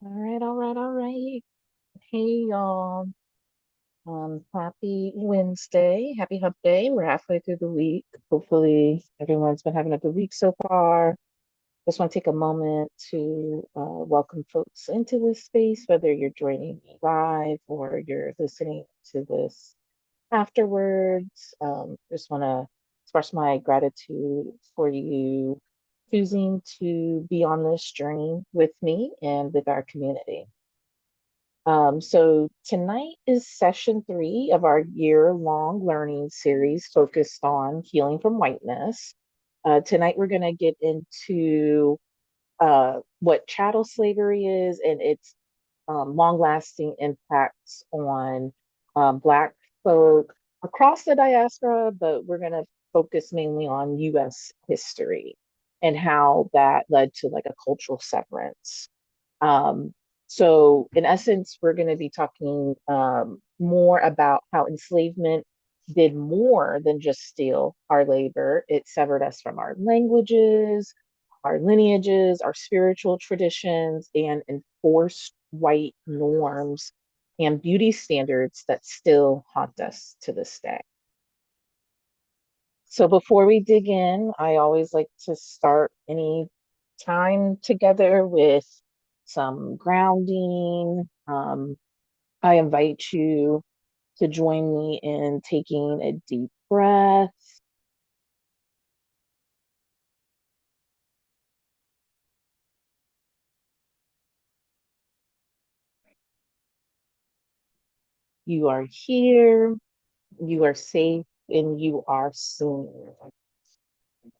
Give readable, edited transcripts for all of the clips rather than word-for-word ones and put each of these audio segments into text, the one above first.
All right. Hey, y'all. Happy Wednesday. Happy hump day. We're halfway through the week. Hopefully, everyone's been having a good week so far. Just want to take a moment to welcome folks into this space, whether you're joining me live or you're listening to this afterwards. Just want to express my gratitude for you choosing to be on this journey with me and with our community. So tonight is session 3 of our year-long learning series focused on healing from whiteness. Tonight we're going to get into what chattel slavery is and its long-lasting impacts on Black folk across the diaspora, but we're going to focus mainly on U.S. history and how that led to like a cultural severance. Um, so, in essence, we're going to be talking more about how enslavement did more than just steal our labor. It severed us from our languages, our lineages, our spiritual traditions, and enforced white norms and beauty standards that still haunt us to this day. So before we dig in, I always like to start any time together with some grounding. I invite you to join me in taking a deep breath. You are here, you are safe, and you are seen.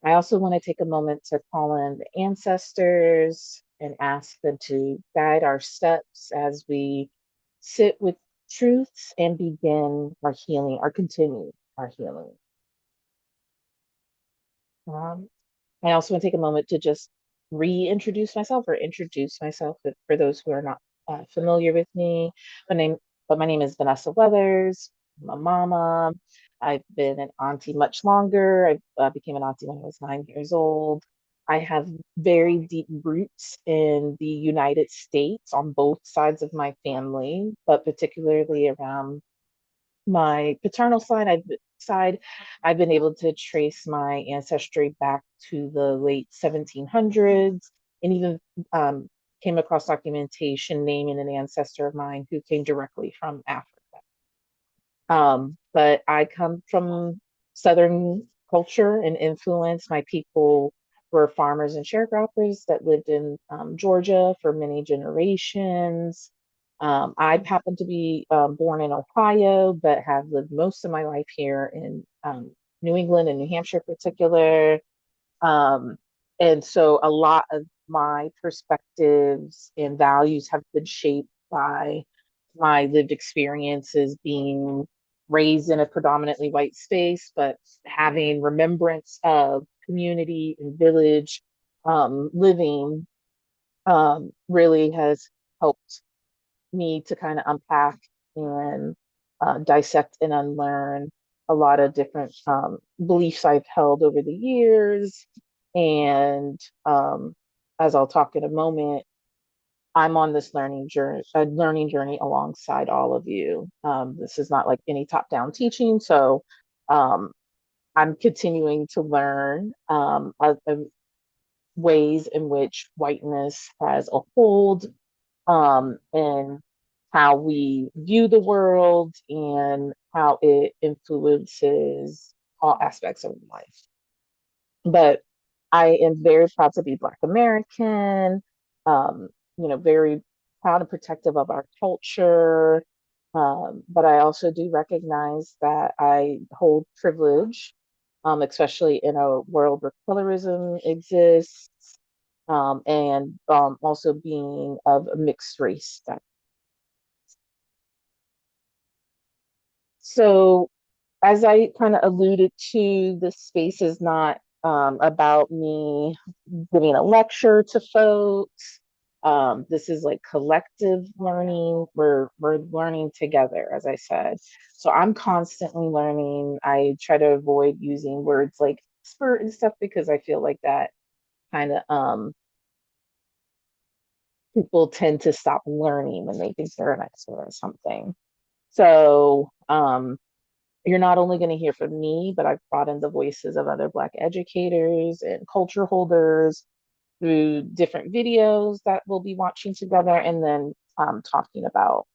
I also want to take a moment to call in the ancestors and ask them to guide our steps as we sit with truths and begin our healing, or continue our healing. Um, I also want to take a moment to just reintroduce myself or introduce myself for those who are not familiar with me. My name, my name is Vanessa Weathers. I'm a mama. I've been an auntie much longer. I became an auntie when I was 9 years old. I have very deep roots in the United States on both sides of my family, but particularly around my paternal side, I've been able to trace my ancestry back to the late 1700s and even um, came across documentation naming an ancestor of mine who came directly from Africa. But I come from Southern culture and influence. My people were farmers and sharecroppers that lived in Georgia for many generations. I happen to be born in Ohio, but have lived most of my life here in New England and New Hampshire in particular. Um, and so a lot of my perspectives and values have been shaped by my lived experiences being raised in a predominantly white space, but having remembrance of community and village living really has helped me to kind of unpack and dissect and unlearn a lot of different beliefs I've held over the years. And as I'll talk in a moment, I'm on this learning journey alongside all of you. This is not like any top-down teaching, so um, I'm continuing to learn ways in which whiteness has a hold and how we view the world and how it influences all aspects of life. But I am very proud to be Black American, um, very proud and protective of our culture. But I also do recognize that I hold privilege, especially in a world where colorism exists, and also being of a mixed race. So, as I kind of alluded to, this space is not about me giving a lecture to folks. This is like collective learning. We're learning together, as I said. So I'm constantly learning. I try to avoid using words like expert and stuff because I feel like that kind of people tend to stop learning when they think they're an expert in something. So you're not only going to hear from me, but I've brought in the voices of other Black educators and culture holders through different videos that we'll be watching together, and then talking about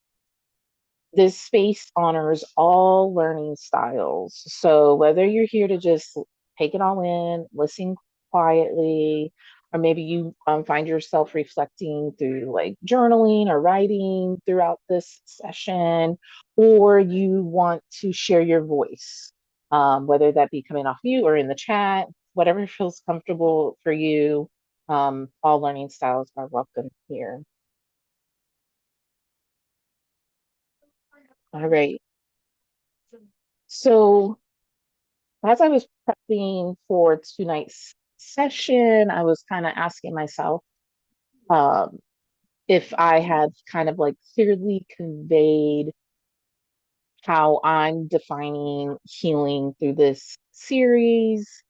this space honors all learning styles. So whether you're here to just take it all in, listen quietly, or maybe you find yourself reflecting through like journaling or writing throughout this session, or you want to share your voice, whether that be coming off mute or in the chat, whatever feels comfortable for you. All learning styles are welcome here. All right. So as I was prepping for tonight's session, I was kind of asking myself um, if I had kind of like clearly conveyed how I'm defining healing through this series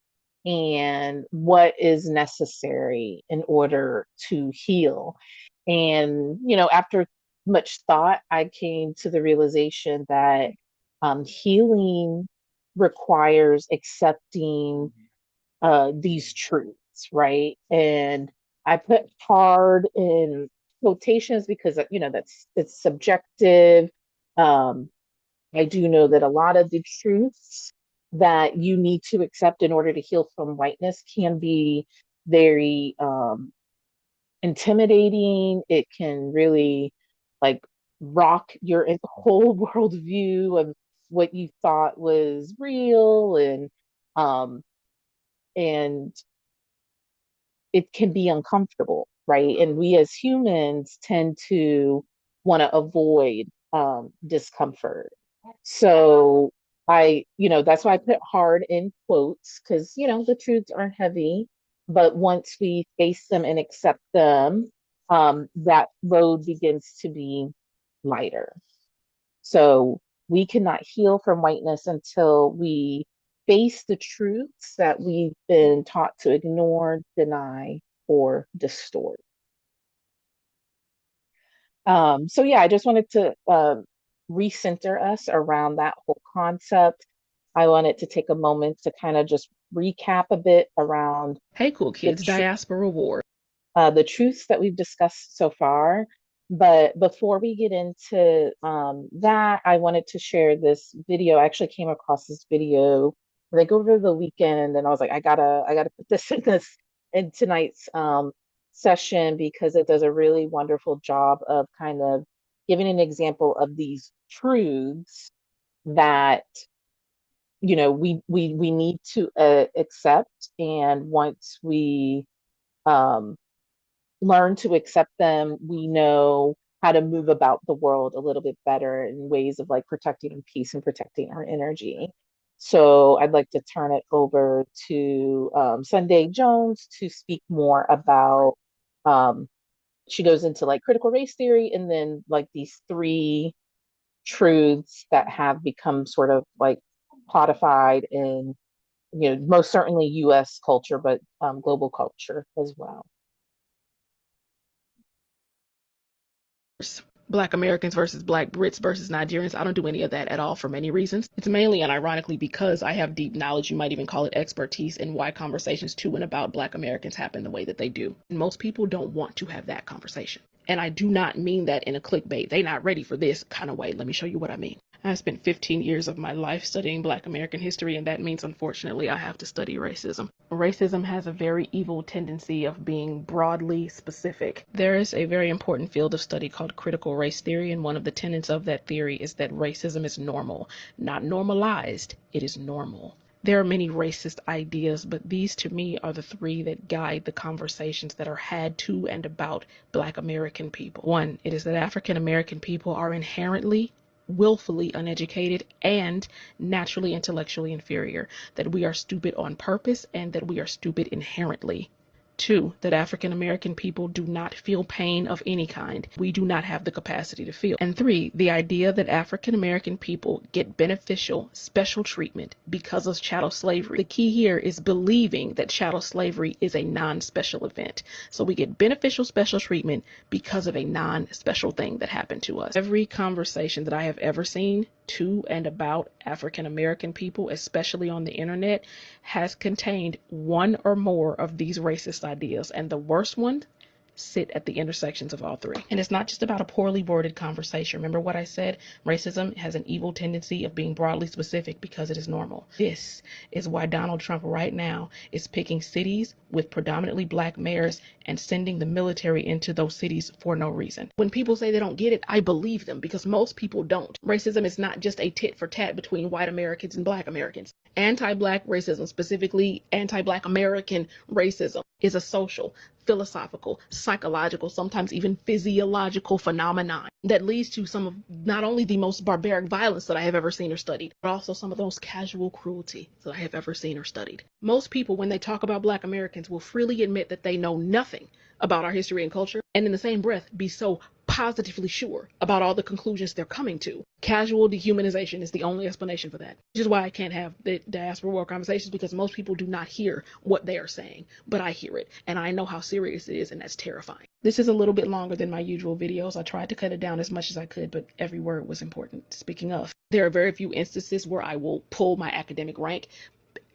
and what is necessary in order to heal. And, after much thought, I came to the realization that healing requires accepting these truths, right? And I put hard in quotations because, that's it's subjective. Um, I do know that a lot of the truths that you need to accept in order to heal from whiteness can be very intimidating. It can really like rock your whole worldview of what you thought was real, um and it can be uncomfortable, right? And we as humans tend to want to avoid discomfort. So that's why I put hard in quotes, because, the truths are heavy, but once we face them and accept them, that road begins to be lighter. So we cannot heal from whiteness until we face the truths that we've been taught to ignore, deny, or distort. So yeah, I just wanted to recenter us around that whole concept. I wanted to take a moment to kind of just recap a bit around Hey, cool the kids, Diaspora War. the truths that we've discussed so far. But before we get into that, I wanted to share this video. I actually came across this video like over the weekend, and I was like, I gotta put this in tonight's session because it does a really wonderful job of kind of giving an example of these truths that we need to accept, and once we um, learn to accept them, we know how to move about the world a little bit better in ways of like protecting peace and protecting our energy. So I'd like to turn it over to Sunday Jones to speak more about. Um, she goes into like critical race theory and then like these three truths that have become sort of like codified in, most certainly U.S. culture, but global culture as well. Black Americans versus Black Brits versus Nigerians. I don't do any of that at all for many reasons. It's mainly and ironically because I have deep knowledge, you might even call it expertise, in why conversations to and about Black Americans happen the way that they do. And most people don't want to have that conversation. And I do not mean that in a clickbait, they not ready for this kind of way. Let me show you what I mean. I spent 15 years of my life studying Black American history, and that means, unfortunately, I have to study racism. Racism has a very evil tendency of being broadly specific. There is a very important field of study called critical race theory, and one of the tenets of that theory is that racism is normal. Not normalized, it is normal. There are many racist ideas, but these to me are the three that guide the conversations that are had to and about Black American people. One, it is that African American people are inherently willfully uneducated and naturally intellectually inferior, that we are stupid on purpose and that we are stupid inherently. Two, that African American people do not feel pain of any kind. We do not have the capacity to feel. And three, the idea that African American people get beneficial special treatment because of chattel slavery. The key here is believing that chattel slavery is a non-special event. So we get beneficial special treatment because of a non-special thing that happened to us. Every conversation that I have ever seen to and about African American people, especially on the internet, has contained one or more of these racist ideas, and the worst one sit at the intersections of all three. And it's not just about a poorly worded conversation. Remember what I said? Racism has an evil tendency of being broadly specific because it is normal. This is why Donald Trump right now is picking cities with predominantly black mayors and sending the military into those cities for no reason. When people say they don't get it, I believe them because most people don't. Racism is not just a tit for tat between white Americans and black Americans. Anti-black racism, specifically anti-black American racism, is a social, philosophical, psychological, sometimes even physiological phenomenon that leads to some of not only the most barbaric violence that I have ever seen or studied, but also some of the most casual cruelty that I have ever seen or studied. Most people, when they talk about black Americans, will freely admit that they know nothing about our history and culture, and in the same breath be so positively sure about all the conclusions they're coming to. Casual dehumanization is the only explanation for that, which is why I can't have the diaspora war conversations, because most people do not hear what they are saying, but I hear it, and I know how serious it is, and that's terrifying. This is a little bit longer than my usual videos. I tried to cut it down as much as I could, but every word was important. Speaking of, there are very few instances where I will pull my academic rank,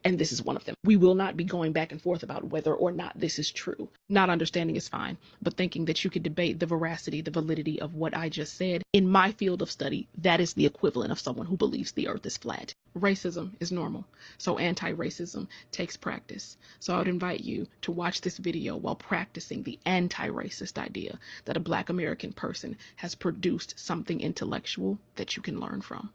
and this is one of them. We will not be going back and forth about whether or not this is true. Not understanding is fine, but thinking that you could debate the veracity, the validity of what I just said, in my field of study, that is the equivalent of someone who believes the earth is flat. Racism is normal, so anti-racism takes practice. So I would invite you to watch this video while practicing the anti-racist idea that a black American person has produced something intellectual that you can learn from.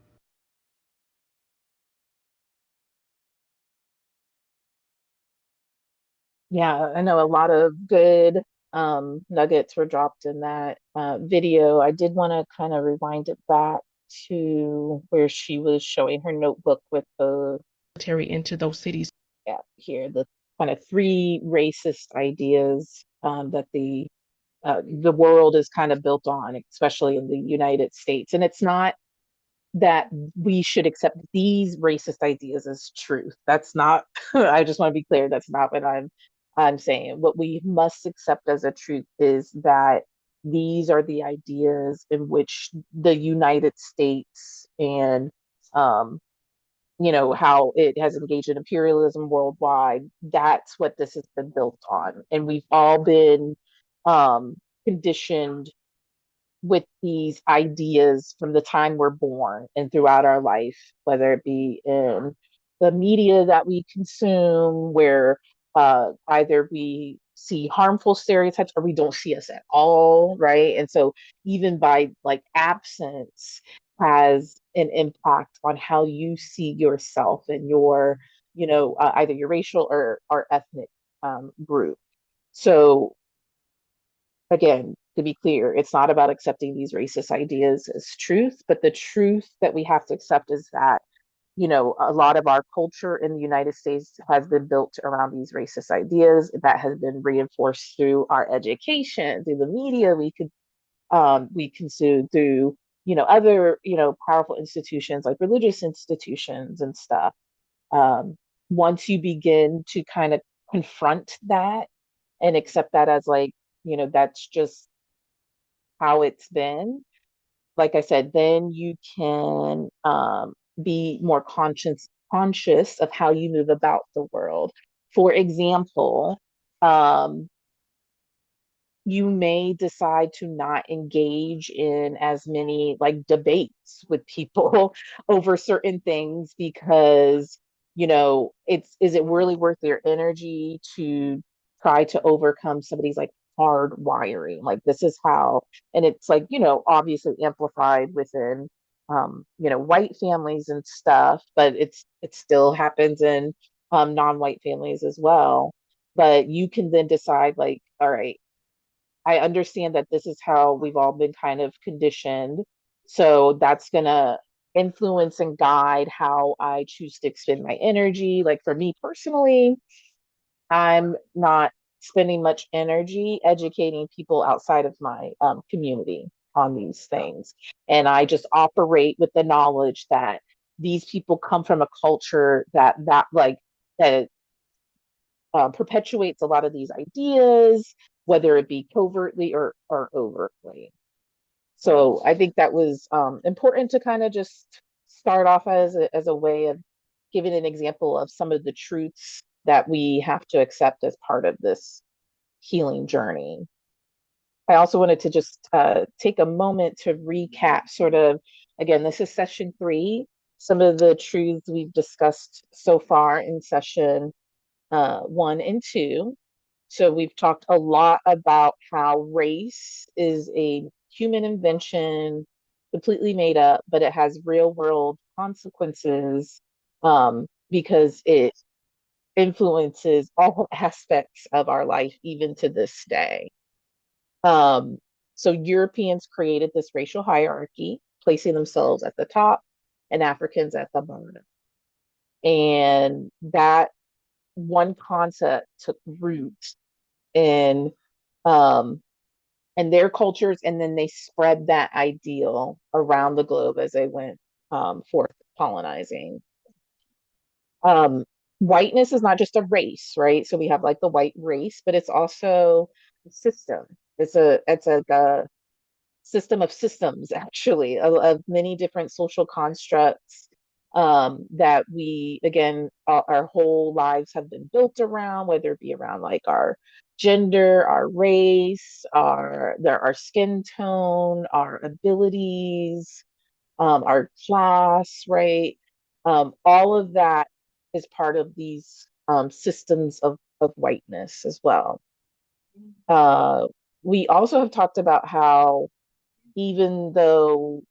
Yeah, I know a lot of good nuggets were dropped in that video. I did want to kind of rewind it back to where she was showing her notebook with the Into those cities. yeah, here the kind of three racist ideas that the world is kind of built on, especially in the United States. And it's not that we should accept these racist ideas as truth. That's not, I just want to be clear, that's not what I'm saying. What we must accept as a truth is that these are the ideas in which the United States and um, how it has engaged in imperialism worldwide. That's what this has been built on. And we've all been um, conditioned with these ideas from the time we're born and throughout our life, whether it be in the media that we consume, where either we see harmful stereotypes or we don't see us at all, right? And so even by like absence has an impact on how you see yourself and your, either your racial or ethnic group. So again, to be clear, it's not about accepting these racist ideas as truth, but the truth that we have to accept is that, a lot of our culture in the United States has been built around these racist ideas that has been reinforced through our education, through the media we consume, through, other, powerful institutions like religious institutions and stuff. Um, Once you begin to kind of confront that and accept that as like, that's just how it's been, like I said, then you can be more conscious of how you move about the world. For example, um, you may decide to not engage in as many like debates with people over certain things because it's is it really worth their energy to try to overcome somebody's like hard wiring, like this is how, and it's like obviously amplified within white families and stuff, but it still happens in non-white families as well. But you can then decide like, all right, I understand that this is how we've all been kind of conditioned. So that's going to influence and guide how I choose to expend my energy. Like for me personally, I'm not spending much energy educating people outside of my community on these things. And I just operate with the knowledge that these people come from a culture that like that perpetuates a lot of these ideas, whether it be covertly or overtly. So I think that was important to kind of just start off as a way of giving an example of some of the truths that we have to accept as part of this healing journey. I also wanted to just take a moment to recap sort of, again, this is session 3, some of the truths we've discussed so far in session 1 and 2. So we've talked a lot about how race is a human invention, completely made up, but it has real world consequences because it influences all aspects of our life, even to this day. Um, so Europeans created this racial hierarchy, placing themselves at the top and Africans at the bottom. And that one concept took root in um, their cultures, and then they spread that ideal around the globe as they went forth colonizing. Um, Whiteness is not just a race, right? So we have like the white race, but it's also a system. It's a system of systems, actually, of many different social constructs that we, again, our whole lives have been built around, whether it be around like our gender, our race, our skin tone, our abilities, our class, right? All of that is part of these systems of whiteness as well. Uh, we also have talked about how even though,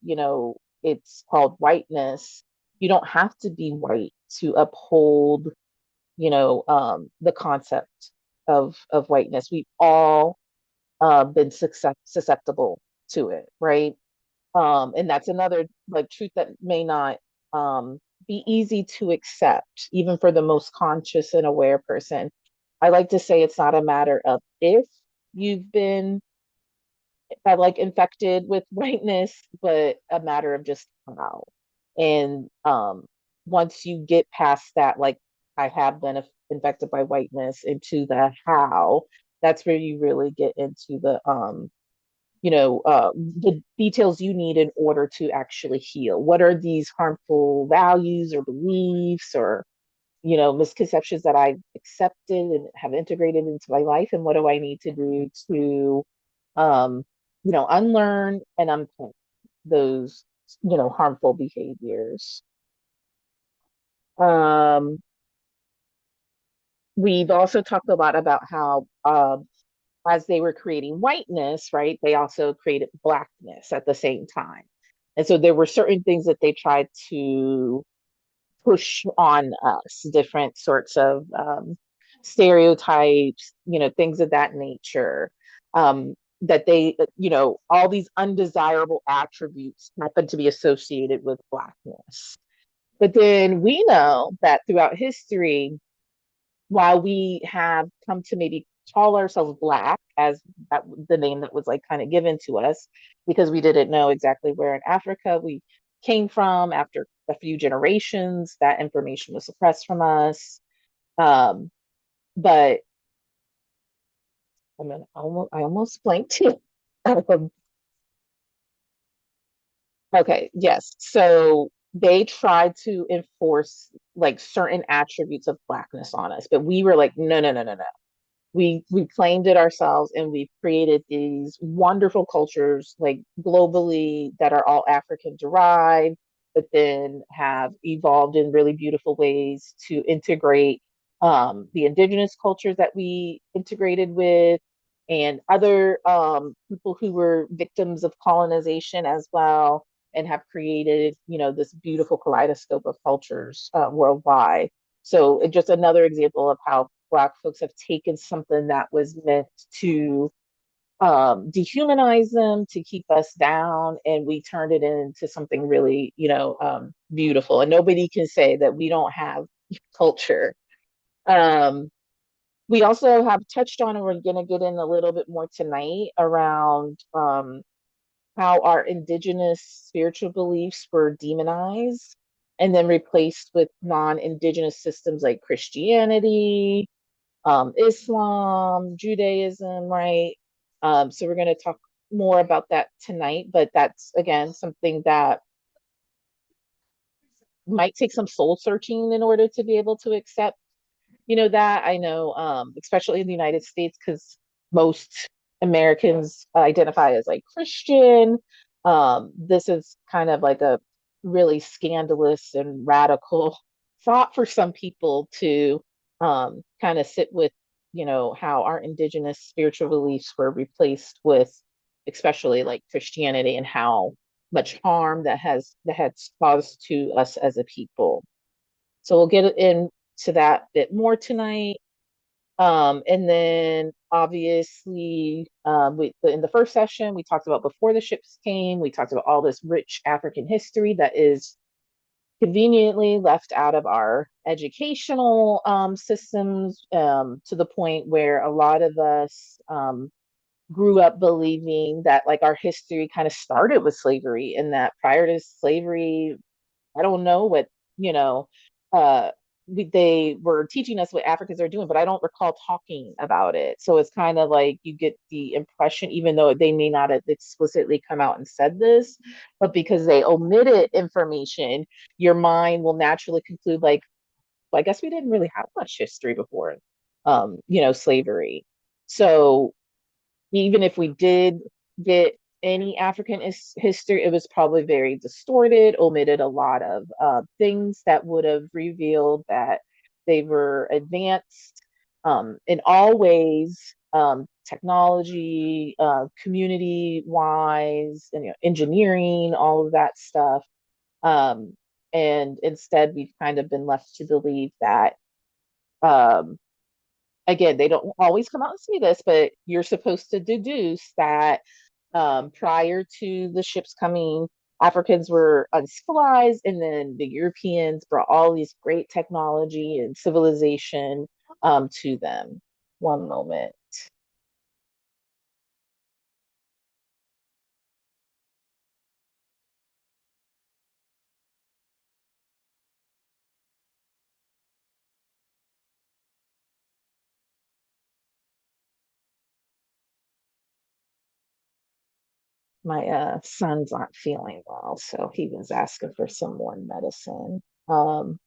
it's called whiteness, you don't have to be white to uphold, the concept of whiteness. We've all been susceptible to it, right? And that's another like truth that may not be easy to accept, even for the most conscious and aware person. I like to say it's not a matter of if you've been like infected with whiteness, but a matter of just how. And once you get past that, like I have been infected by whiteness, into the how, that's where you really get into the details you need in order to actually heal. What are these harmful values or beliefs or misconceptions that I've accepted and have integrated into my life, and what do I need to do to um, unlearn and unpick those, harmful behaviors. Um, we've also talked a lot about how, as they were creating whiteness, right, they also created blackness at the same time. And so there were certain things that they tried to push on us, different sorts of stereotypes, things of that nature. That they, all these undesirable attributes happen to be associated with Blackness. But then we know that throughout history, while we have come to maybe call ourselves Black, as that the name that was like kind of given to us, because we didn't know exactly where in Africa we came from. After a few generations, that information was suppressed from us. Um, but I almost blanked it. Okay, yes. So they tried to enforce like certain attributes of Blackness on us, but we were like, no, no, no, no, no. We claimed it ourselves, and we've created these wonderful cultures like globally that are all African derived, but then have evolved in really beautiful ways to integrate the indigenous cultures that we integrated with, and other people who were victims of colonization as well, and have created, this beautiful kaleidoscope of cultures worldwide. So it's just another example of how Black folks have taken something that was meant to dehumanize them, to keep us down, and we turned it into something really, beautiful. And nobody can say that we don't have culture. Um, We also have touched on, and we're going to get in a little bit more tonight around how our indigenous spiritual beliefs were demonized and then replaced with non-indigenous systems like Christianity, Islam, Judaism, right? So we're going to talk more about that tonight, but that's again something that might take some soul searching in order to be able to accept, that I know, especially in the United States, because most Americans identify as like Christian. This is kind of like a really scandalous and radical thought for some people to kind of sit with, how our indigenous spiritual beliefs were replaced with, especially like Christianity, and how much harm that has caused to us as a people. So we'll get into that bit more tonight. And then obviously, in the first session, we talked about before the ships came, we talked about all this rich African history that is conveniently left out of our educational systems, to the point where a lot of us grew up believing that like our history kind of started with slavery, and that prior to slavery, I don't know what, you know, uh, they were teaching us what Africans are doing, but I don't recall talking about it. So it's kind of like you get the impression, even though they may not have explicitly come out and said this, but because they omitted information, your mind will naturally conclude, like, well, I guess we didn't really have much history before, slavery. So even if we did get any African history, it was probably very distorted, omitted a lot of things that would have revealed that they were advanced in all ways, technology, community wise, and engineering, all of that stuff. Um, and instead, we've kind of been left to believe that um, again, they don't always come out and say this, but you're supposed to deduce that prior to the ships coming, Africans were uncivilized, and then the Europeans brought all these great technology and civilization to them. One moment. My son's not feeling well, so he was asking for some more medicine. But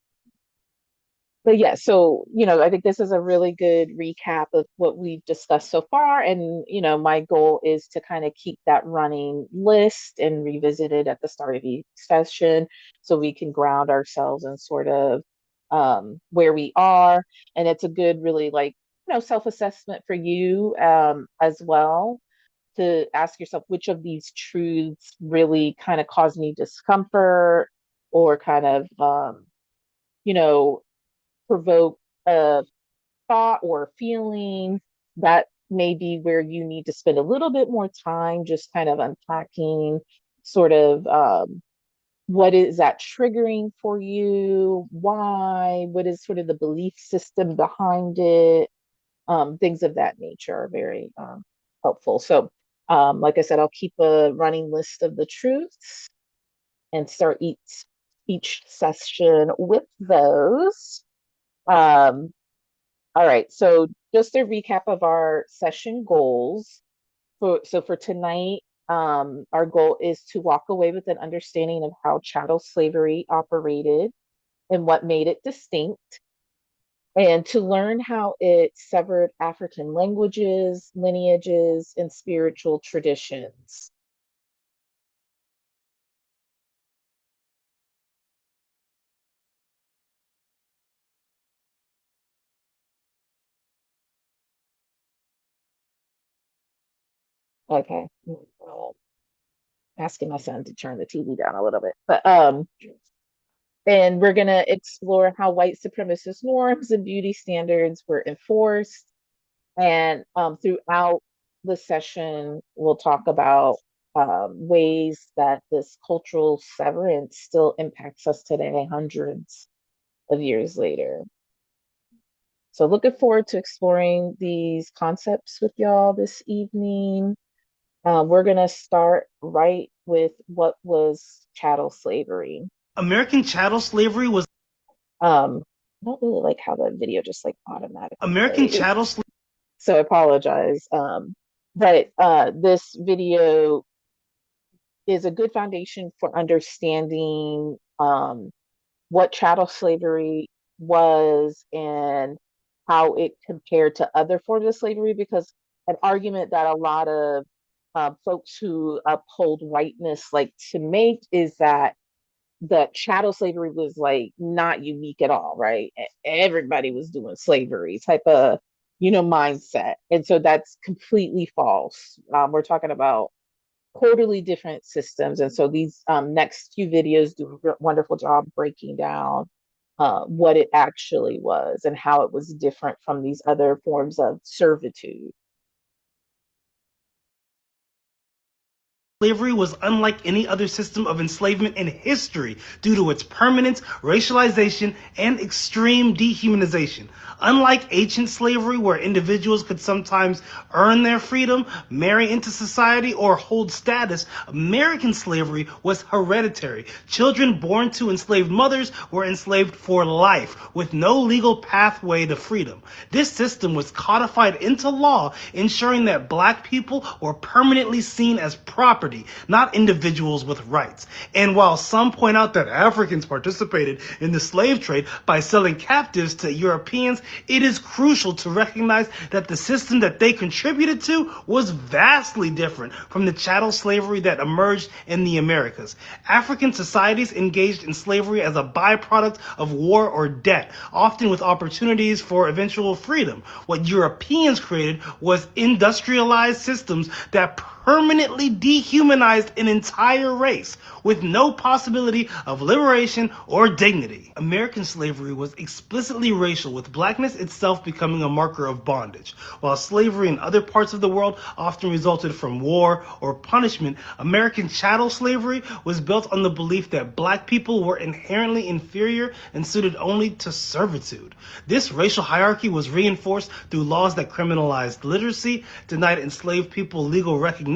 yeah, so I think this is a really good recap of what we've discussed so far. And my goal is to kind of keep that running list and revisit it at the start of each session so we can ground ourselves in sort of where we are. And it's a good, really, like, self-assessment for you as well, to ask yourself which of these truths really kind of cause me discomfort, or kind of you know provoke a thought or a feeling. That may be where you need to spend a little bit more time just kind of unpacking sort of what is that triggering for you, why, what is sort of the belief system behind it. Things of that nature are very helpful. So like I said, I'll keep a running list of the truths and start each session with those. um, all right, so just a recap of our session goals. For tonight, our goal is to walk away with an understanding of how chattel slavery operated and what made it distinct, and to learn how it severed African languages, lineages, and spiritual traditions. Okay. Asking my son to turn the TV down a little bit. But and we're gonna explore how white supremacist norms and beauty standards were enforced. And throughout the session, we'll talk about ways that this cultural severance still impacts us today, hundreds of years later. So looking forward to exploring these concepts with y'all this evening. We're going to start right with what was chattel slavery. American chattel slavery was I don't really like how the video just like automatically American plays, chattel slavery. so I apologize. But this video is a good foundation for understanding what chattel slavery was and how it compared to other forms of slavery, because an argument that a lot of folks who uphold whiteness like to make is that chattel slavery was like not unique at all, right? Everybody was doing slavery type of, mindset. And so that's completely false. We're talking about totally different systems. And so these next few videos do a wonderful job breaking down what it actually was and how it was different from these other forms of servitude. Slavery was unlike any other system of enslavement in history due to its permanence, racialization, and extreme dehumanization. Unlike ancient slavery, where individuals could sometimes earn their freedom, marry into society, or hold status, American slavery was hereditary. Children born to enslaved mothers were enslaved for life, with no legal pathway to freedom. This system was codified into law, ensuring that black people were permanently seen as property, not individuals with rights. And while some point out that Africans participated in the slave trade by selling captives to Europeans, it is crucial to recognize that the system that they contributed to was vastly different from the chattel slavery that emerged in the Americas. African societies engaged in slavery as a byproduct of war or debt, often with opportunities for eventual freedom. What Europeans created was industrialized systems that permanently dehumanized an entire race with no possibility of liberation or dignity. American slavery was explicitly racial, with blackness itself becoming a marker of bondage. While slavery in other parts of the world often resulted from war or punishment, American chattel slavery was built on the belief that black people were inherently inferior and suited only to servitude. This racial hierarchy was reinforced through laws that criminalized literacy, denied enslaved people legal recognition,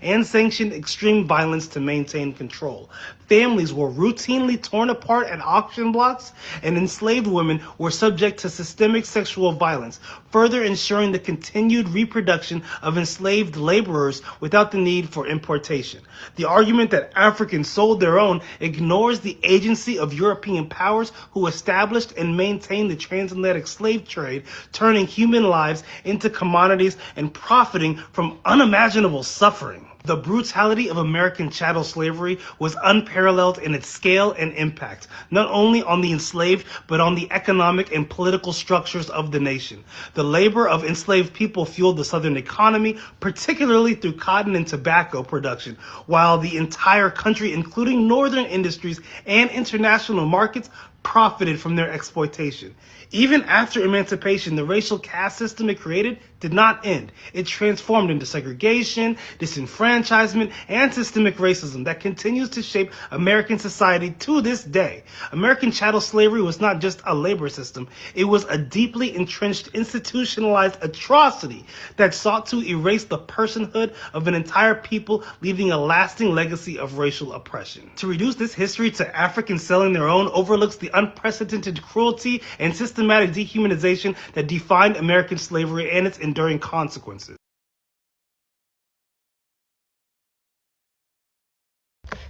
and sanctioned extreme violence to maintain control. Families were routinely torn apart at auction blocks, and enslaved women were subject to systemic sexual violence, further ensuring the continued reproduction of enslaved laborers without the need for importation. The argument that Africans sold their own ignores the agency of European powers who established and maintained the transatlantic slave trade, turning human lives into commodities and profiting from unimaginable suffering. The brutality of American chattel slavery was unparalleled in its scale and impact, not only on the enslaved, but on the economic and political structures of the nation. The labor of enslaved people fueled the Southern economy, particularly through cotton and tobacco production, while the entire country, including northern industries and international markets, profited from their exploitation. Even after emancipation, the racial caste system it created did not end. It transformed into segregation, disenfranchisement, and systemic racism that continues to shape American society to this day. American chattel slavery was not just a labor system, it was a deeply entrenched, institutionalized atrocity that sought to erase the personhood of an entire people, leaving a lasting legacy of racial oppression. To reduce this history to Africans selling their own overlooks the unprecedented cruelty and systematic dehumanization that defined American slavery and its enduring consequences.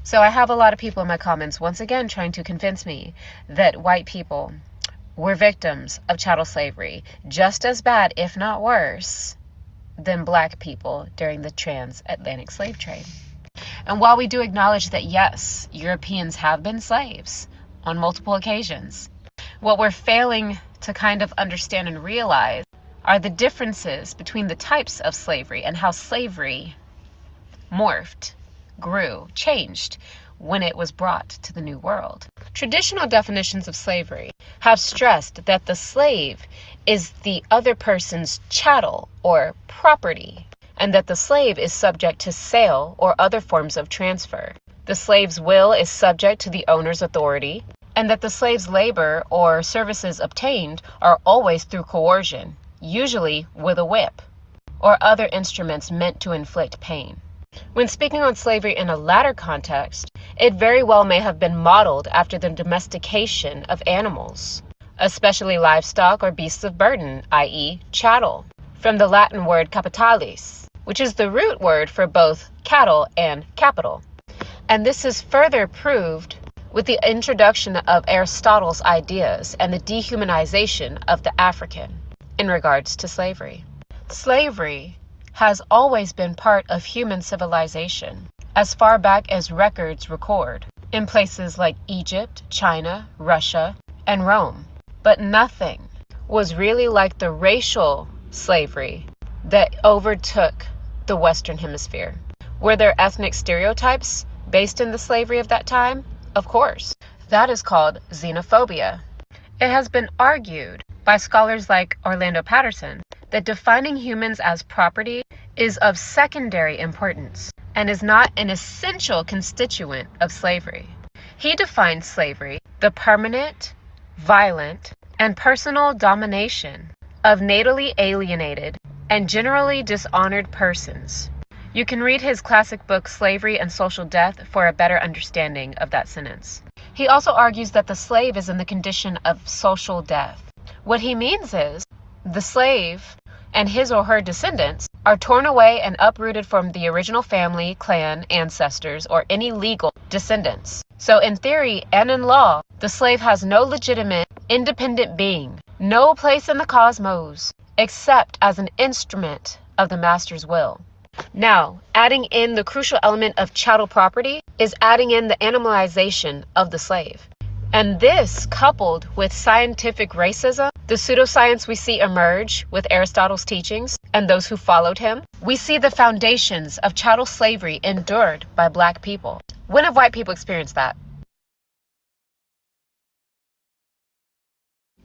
So I have a lot of people in my comments once again trying to convince me that white people were victims of chattel slavery, just as bad, if not worse, than black people during the transatlantic slave trade. And while we do acknowledge that, yes, Europeans have been slaves on multiple occasions, what we're failing to kind of understand and realize are the differences between the types of slavery and how slavery morphed, grew, changed when it was brought to the New World. Traditional definitions of slavery have stressed that the slave is the other person's chattel or property, and that the slave is subject to sale or other forms of transfer. The slave's will is subject to the owner's authority, and that the slave's labor or services obtained are always through coercion, usually with a whip or other instruments meant to inflict pain. When speaking on slavery in a latter context, it very well may have been modeled after the domestication of animals, especially livestock or beasts of burden, i.e. chattel, from the Latin word capitalis, which is the root word for both cattle and capital. And this is further proved with the introduction of Aristotle's ideas and the dehumanization of the African in regards to slavery. Slavery has always been part of human civilization, as far back as records record, in places like Egypt, China, Russia, and Rome. But nothing was really like the racial slavery that overtook the Western Hemisphere. Were there ethnic stereotypes based in the slavery of that time? Of course. That is called xenophobia. It has been argued by scholars like Orlando Patterson that defining humans as property is of secondary importance and is not an essential constituent of slavery. He defines slavery the permanent, violent, and personal domination of natally alienated and generally dishonored persons. You can read his classic book Slavery and Social Death for a better understanding of that sentence. He also argues that the slave is in the condition of social death. What he means is the slave and his or her descendants are torn away and uprooted from the original family, clan, ancestors, or any legal descendants. So in theory and in law, the slave has no legitimate, independent being, no place in the cosmos, except as an instrument of the master's will. Now, adding in the crucial element of chattel property is adding in the animalization of the slave. And this, coupled with scientific racism, the pseudoscience we see emerge with Aristotle's teachings and those who followed him, we see the foundations of chattel slavery endured by Black people. When have white people experienced that?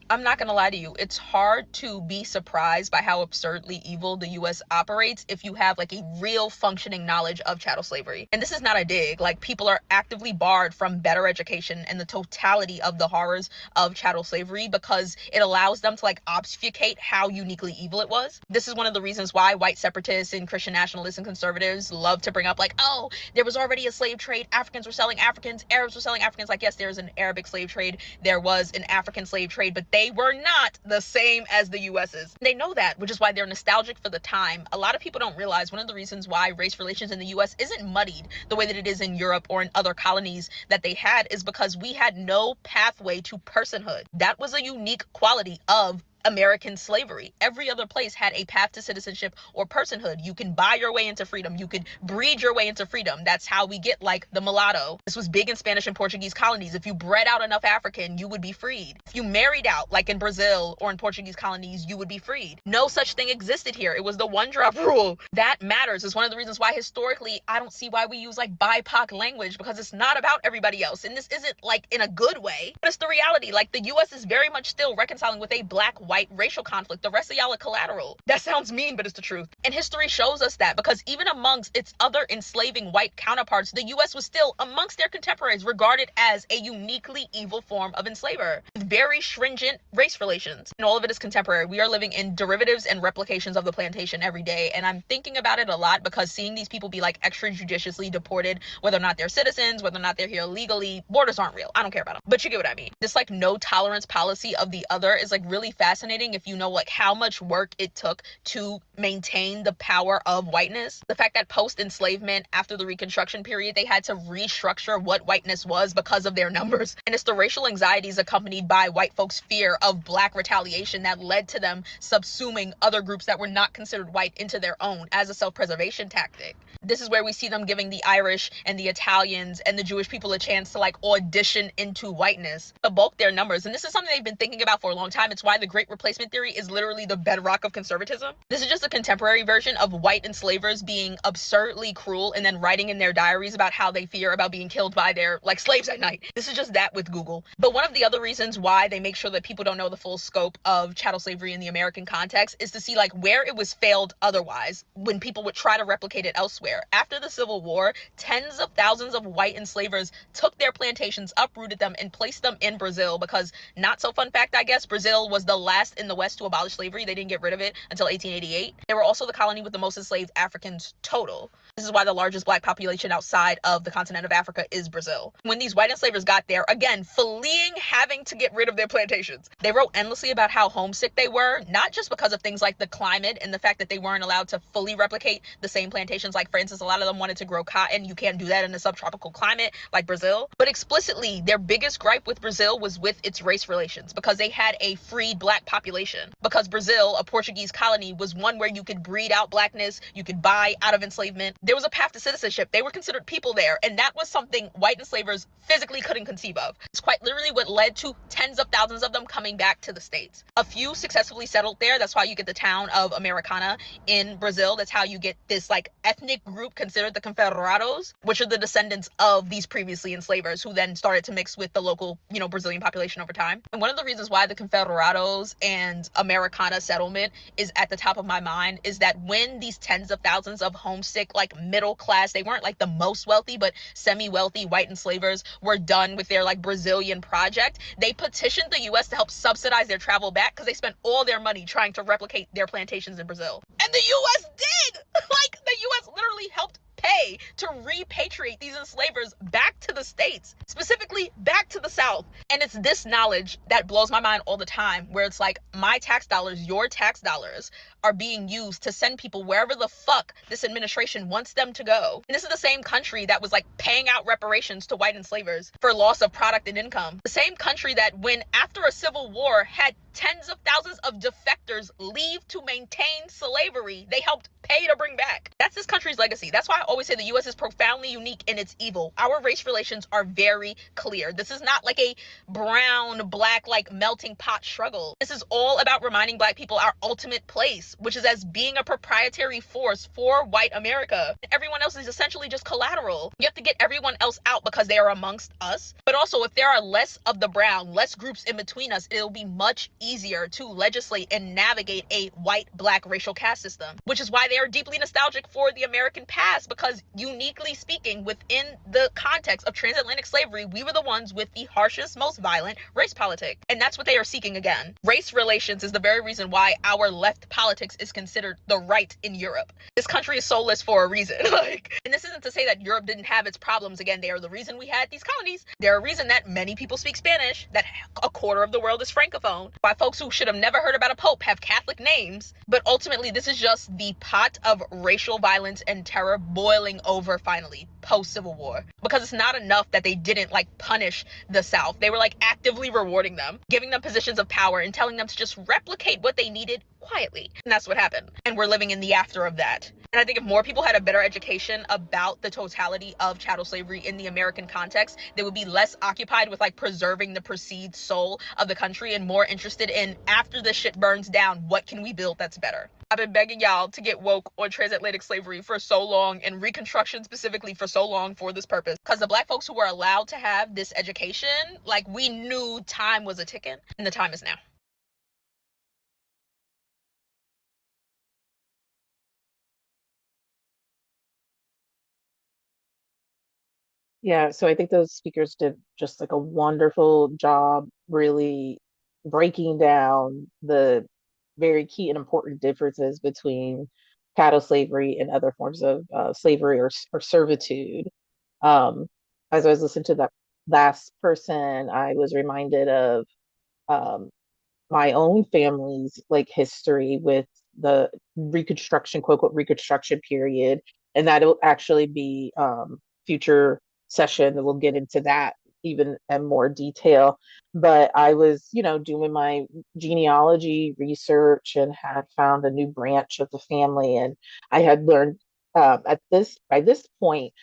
I'm not gonna lie to you, it's hard to be surprised by how absurdly evil the US operates if you have like a real functioning knowledge of chattel slavery. And this is not a dig, like people are actively barred from better education and the totality of the horrors of chattel slavery because it allows them to like obfuscate how uniquely evil it was. This is one of the reasons why white separatists and Christian nationalists and conservatives love to bring up like, oh, there was already a slave trade, Africans were selling Africans, Arabs were selling Africans. Like, yes, there's an Arabic slave trade, there was an African slave trade, but they were not the same as the US's. They know that, which is why they're nostalgic for the time. A lot of people don't realize one of the reasons why race relations in the US isn't muddied the way that it is in Europe or in other colonies that they had is because we had no pathway to personhood. That was a unique quality of American slavery. Every other place had a path to citizenship or personhood. You can buy your way into freedom. You could breed your way into freedom. That's how we get like the mulatto. This was big in Spanish and Portuguese colonies. If you bred out enough African, you would be freed. If you married out, like in Brazil or in Portuguese colonies, you would be freed. No such thing existed here. It was the one drop rule. That matters. It's one of the reasons why historically, I don't see why we use like BIPOC language because it's not about everybody else. And this isn't like in a good way, but it's the reality. Like the US is very much still reconciling with a Black-white racial conflict. The rest of y'all are collateral. That sounds mean, but it's the truth. And history shows us that because even amongst its other enslaving white counterparts, the US was still amongst their contemporaries regarded as a uniquely evil form of enslaver with very stringent race relations. And all of it is contemporary. We are living in derivatives and replications of the plantation every day. And I'm thinking about it a lot because seeing these people be like extrajudiciously deported, whether or not they're citizens, whether or not they're here illegally, borders aren't real. I don't care about them. But you get what I mean. This like no tolerance policy of the other is like really fascinating if you know like how much work it took to maintain the power of whiteness. The fact that post-enslavement, after the Reconstruction period, they had to restructure what whiteness was because of their numbers. And it's the racial anxieties accompanied by white folks' fear of Black retaliation that led to them subsuming other groups that were not considered white into their own as a self-preservation tactic. This is where we see them giving the Irish and the Italians and the Jewish people a chance to like audition into whiteness to bulk their numbers. And this is something they've been thinking about for a long time. It's why the Great replacement theory is literally the bedrock of conservatism. This is just a contemporary version of white enslavers being absurdly cruel and then writing in their diaries about how they fear about being killed by their slaves at night. This is just that with Google. But one of the other reasons why they make sure that people don't know the full scope of chattel slavery in the American context is to see where it was failed otherwise when people would try to replicate it elsewhere. After the Civil War, tens of thousands of white enslavers took their plantations, uprooted them, and placed them in Brazil because, not so fun fact, I guess, Brazil was the last in the West to abolish slavery. They didn't get rid of it until 1888. They were also the colony with the most enslaved Africans total. This is why the largest black population outside of the continent of Africa is Brazil. When these white enslavers got there, again, fleeing having to get rid of their plantations, they wrote endlessly about how homesick they were, not just because of things like the climate and the fact that they weren't allowed to fully replicate the same plantations. Like, for instance, a lot of them wanted to grow cotton. You can't do that in a subtropical climate like Brazil. But explicitly, their biggest gripe with Brazil was with its race relations, because they had a freed black population. Because Brazil, a Portuguese colony, was one where you could breed out blackness, you could buy out of enslavement. There was a path to citizenship. They were considered people there, and that was something white enslavers physically couldn't conceive of. It's quite literally what led to tens of thousands of them coming back to the States. A few successfully settled there. That's why you get the town of Americana in Brazil. That's how you get this ethnic group considered the Confederados, which are the descendants of these previously enslavers who then started to mix with the local, Brazilian population over time. And one of the reasons why the Confederados and Americana settlement is at the top of my mind is that when these tens of thousands of homesick, middle class, they weren't the most wealthy, but semi-wealthy white enslavers were done with their Brazilian project, they petitioned the US to help subsidize their travel back because they spent all their money trying to replicate their plantations in Brazil. And the US did! The US literally helped pay to repatriate these enslavers back to the States, specifically back to the South. And it's this knowledge that blows my mind all the time, where it's my tax dollars, your tax dollars, are being used to send people wherever the fuck this administration wants them to go. And this is the same country that was paying out reparations to white enslavers for loss of product and income. The same country that, when after a civil war had tens of thousands of defectors leave to maintain slavery, they helped pay to bring back. That's this country's legacy. That's why I always say the US is profoundly unique in its evil. Our race relations are very clear. This is not a brown, black, melting pot struggle. This is all about reminding black people our ultimate place, which is as being a proprietary force for white America. Everyone else is essentially just collateral. You have to get everyone else out because they are amongst us. But also, if there are less of the brown, less groups in between us, it'll be much easier to legislate and navigate a white-black racial caste system, which is why they are deeply nostalgic for the American past, because uniquely speaking, within the context of transatlantic slavery, we were the ones with the harshest, most violent race politic. And that's what they are seeking again. Race relations is the very reason why our left politics is considered the right in Europe. This country is soulless for a reason. And this isn't to say that Europe didn't have its problems. Again, they are the reason we had these colonies. They're a reason that many people speak Spanish, that a quarter of the world is francophone, why folks who should have never heard about a pope have Catholic names. But ultimately, this is just the pot of racial violence and terror boiling over finally post-Civil War. Because it's not enough that they didn't punish the South. They were actively rewarding them, giving them positions of power and telling them to just replicate what they needed quietly. And that's what happened. And we're living in the after of that. And I think if more people had a better education about the totality of chattel slavery in the American context, they would be less occupied with preserving the perceived soul of the country and more interested in, after this shit burns down, what can we build that's better? I've been begging y'all to get woke on transatlantic slavery for so long, and Reconstruction specifically for so long, for this purpose. Because the black folks who were allowed to have this education, we knew time was a ticking, and the time is now. Yeah, so I think those speakers did just a wonderful job really breaking down the very key and important differences between chattel slavery and other forms of slavery or servitude. Um, as I was listening to that last person, I was reminded of um, my own family's history with the reconstruction, quote unquote, reconstruction period, and that'll actually be future session that we'll get into that even in more detail. But I was, doing my genealogy research and had found a new branch of the family, and I had learned by this point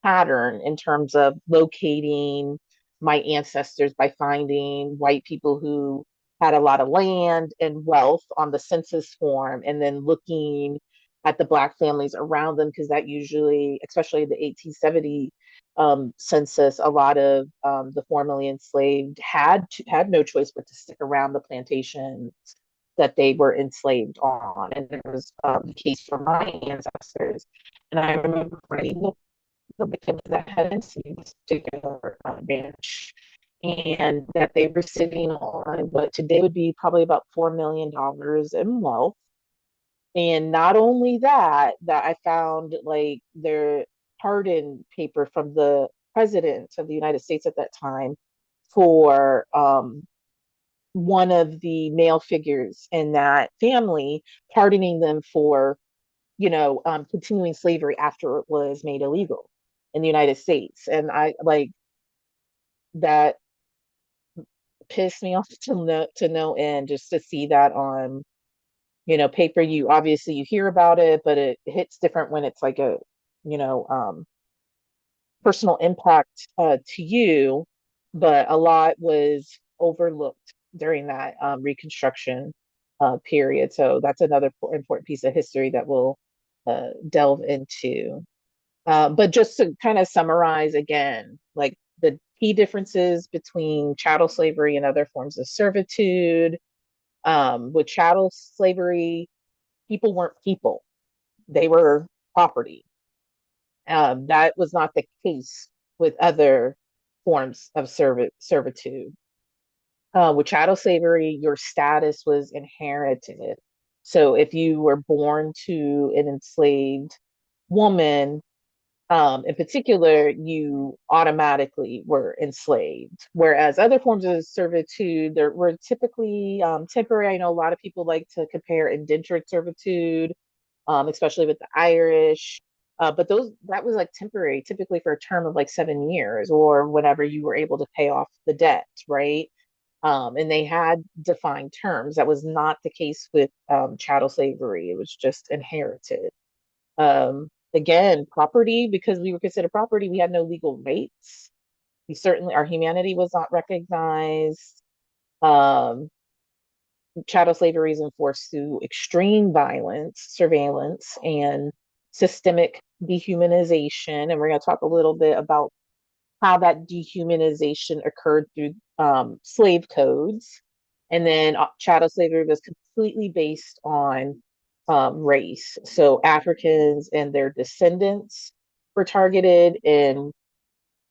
pattern in terms of locating my ancestors by finding white people who had a lot of land and wealth on the census form, and then looking at the Black families around them, because that usually, especially the 1870 census, a lot of the formerly enslaved had no choice but to stick around the plantations that they were enslaved on, and it was the case for my ancestors. And I remember writing the victims that had enslaved this particular ranch, and that they were sitting on what today would be probably about $4 million in wealth. And not only that, that I found like their pardon paper from the president of the United States at that time for one of the male figures in that family, pardoning them for, continuing slavery after it was made illegal in the United States. And I like that pissed me off to no end, just to see that on, paper. You obviously you hear about it, but it hits different when it's like a, you know, personal impact to you. But a lot was overlooked during that Reconstruction period. So that's another important piece of history that we'll delve into. But just to kind of summarize again, like the key differences between chattel slavery and other forms of servitude. With chattel slavery, people weren't people, they were property. That was not the case with other forms of servitude. With chattel slavery, your status was inherited. So if you were born to an enslaved woman, in particular, you automatically were enslaved. Whereas other forms of servitude there were typically temporary. I know a lot of people like to compare indentured servitude, especially with the Irish. But that was like temporary, typically for a term of like 7 years or whenever you were able to pay off the debt, right? And they had defined terms. That was not the case with chattel slavery. It was just inherited. Again, property, because we were considered property, we had no legal rights. Our humanity was not recognized. Um, Chattel slavery is enforced through extreme violence, surveillance, and systemic dehumanization. And we're going to talk a little bit about how that dehumanization occurred through slave codes. And then chattel slavery was completely based on race. So Africans and their descendants were targeted, and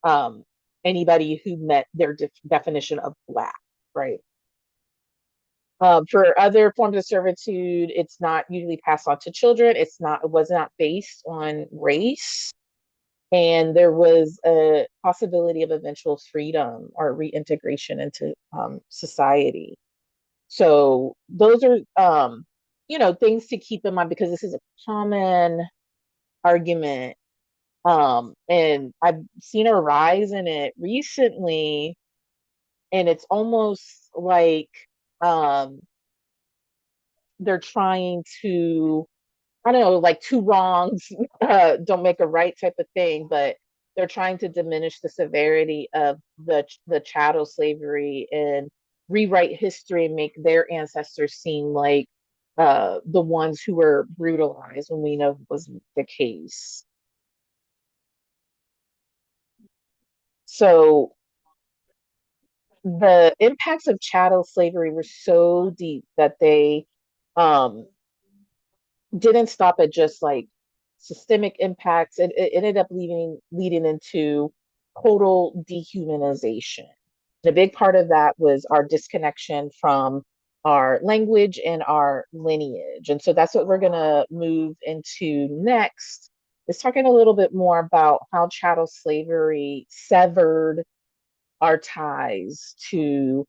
um, anybody who met their definition of Black, right? For other forms of servitude, it's not usually passed on to children. It was not based on race. And there was a possibility of eventual freedom or reintegration into society. So those are, things to keep in mind, because this is a common argument. And I've seen a rise in it recently, and it's almost like um, they're trying to, I don't know, like two wrongs don't make a right type of thing, but they're trying to diminish the severity of the chattel slavery and rewrite history and make their ancestors seem like the ones who were brutalized, when we know wasn't the case. So the impacts of chattel slavery were so deep that they um, didn't stop at just like systemic impacts. It ended up leading into total dehumanization. The big part of that was our disconnection from our language and our lineage. And so that's what we're going to move into next, is talking a little bit more about how chattel slavery severed our ties to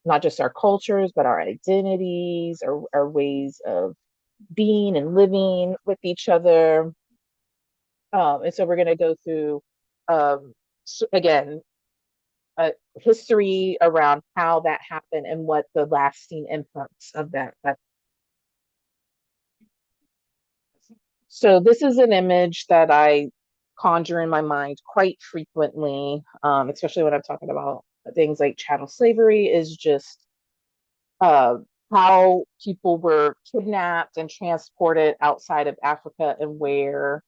not just our cultures, but our identities, our ways of being and living with each other. And so we're going to go through, again, a history around how that happened and what the lasting impacts of that. So this is an image that I conjure in my mind quite frequently, especially when I'm talking about things like chattel slavery, is just uh, how people were kidnapped and transported outside of Africa, and where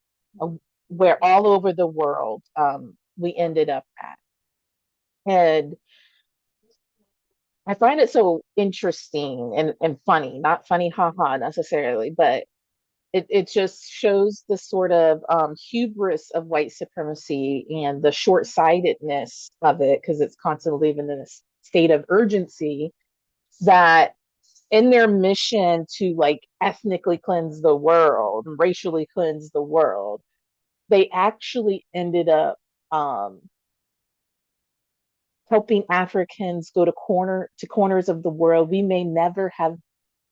all over the world we ended up at. And I find it so interesting and funny, not funny, haha, necessarily, but it just shows the sort of hubris of white supremacy and the short-sightedness of it, because it's constantly living in a state of urgency, that in their mission to like ethnically cleanse the world, racially cleanse the world, they actually ended up um, helping Africans go to corners of the world we may never have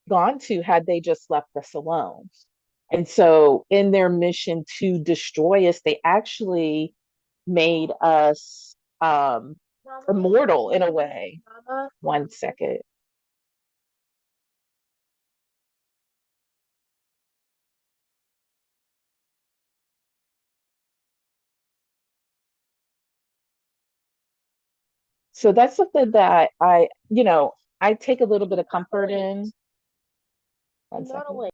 gone to had they just left us alone. And so, in their mission to destroy us, they actually made us immortal in a way. 1 second. So that's something that I take a little bit of comfort in. 1 second.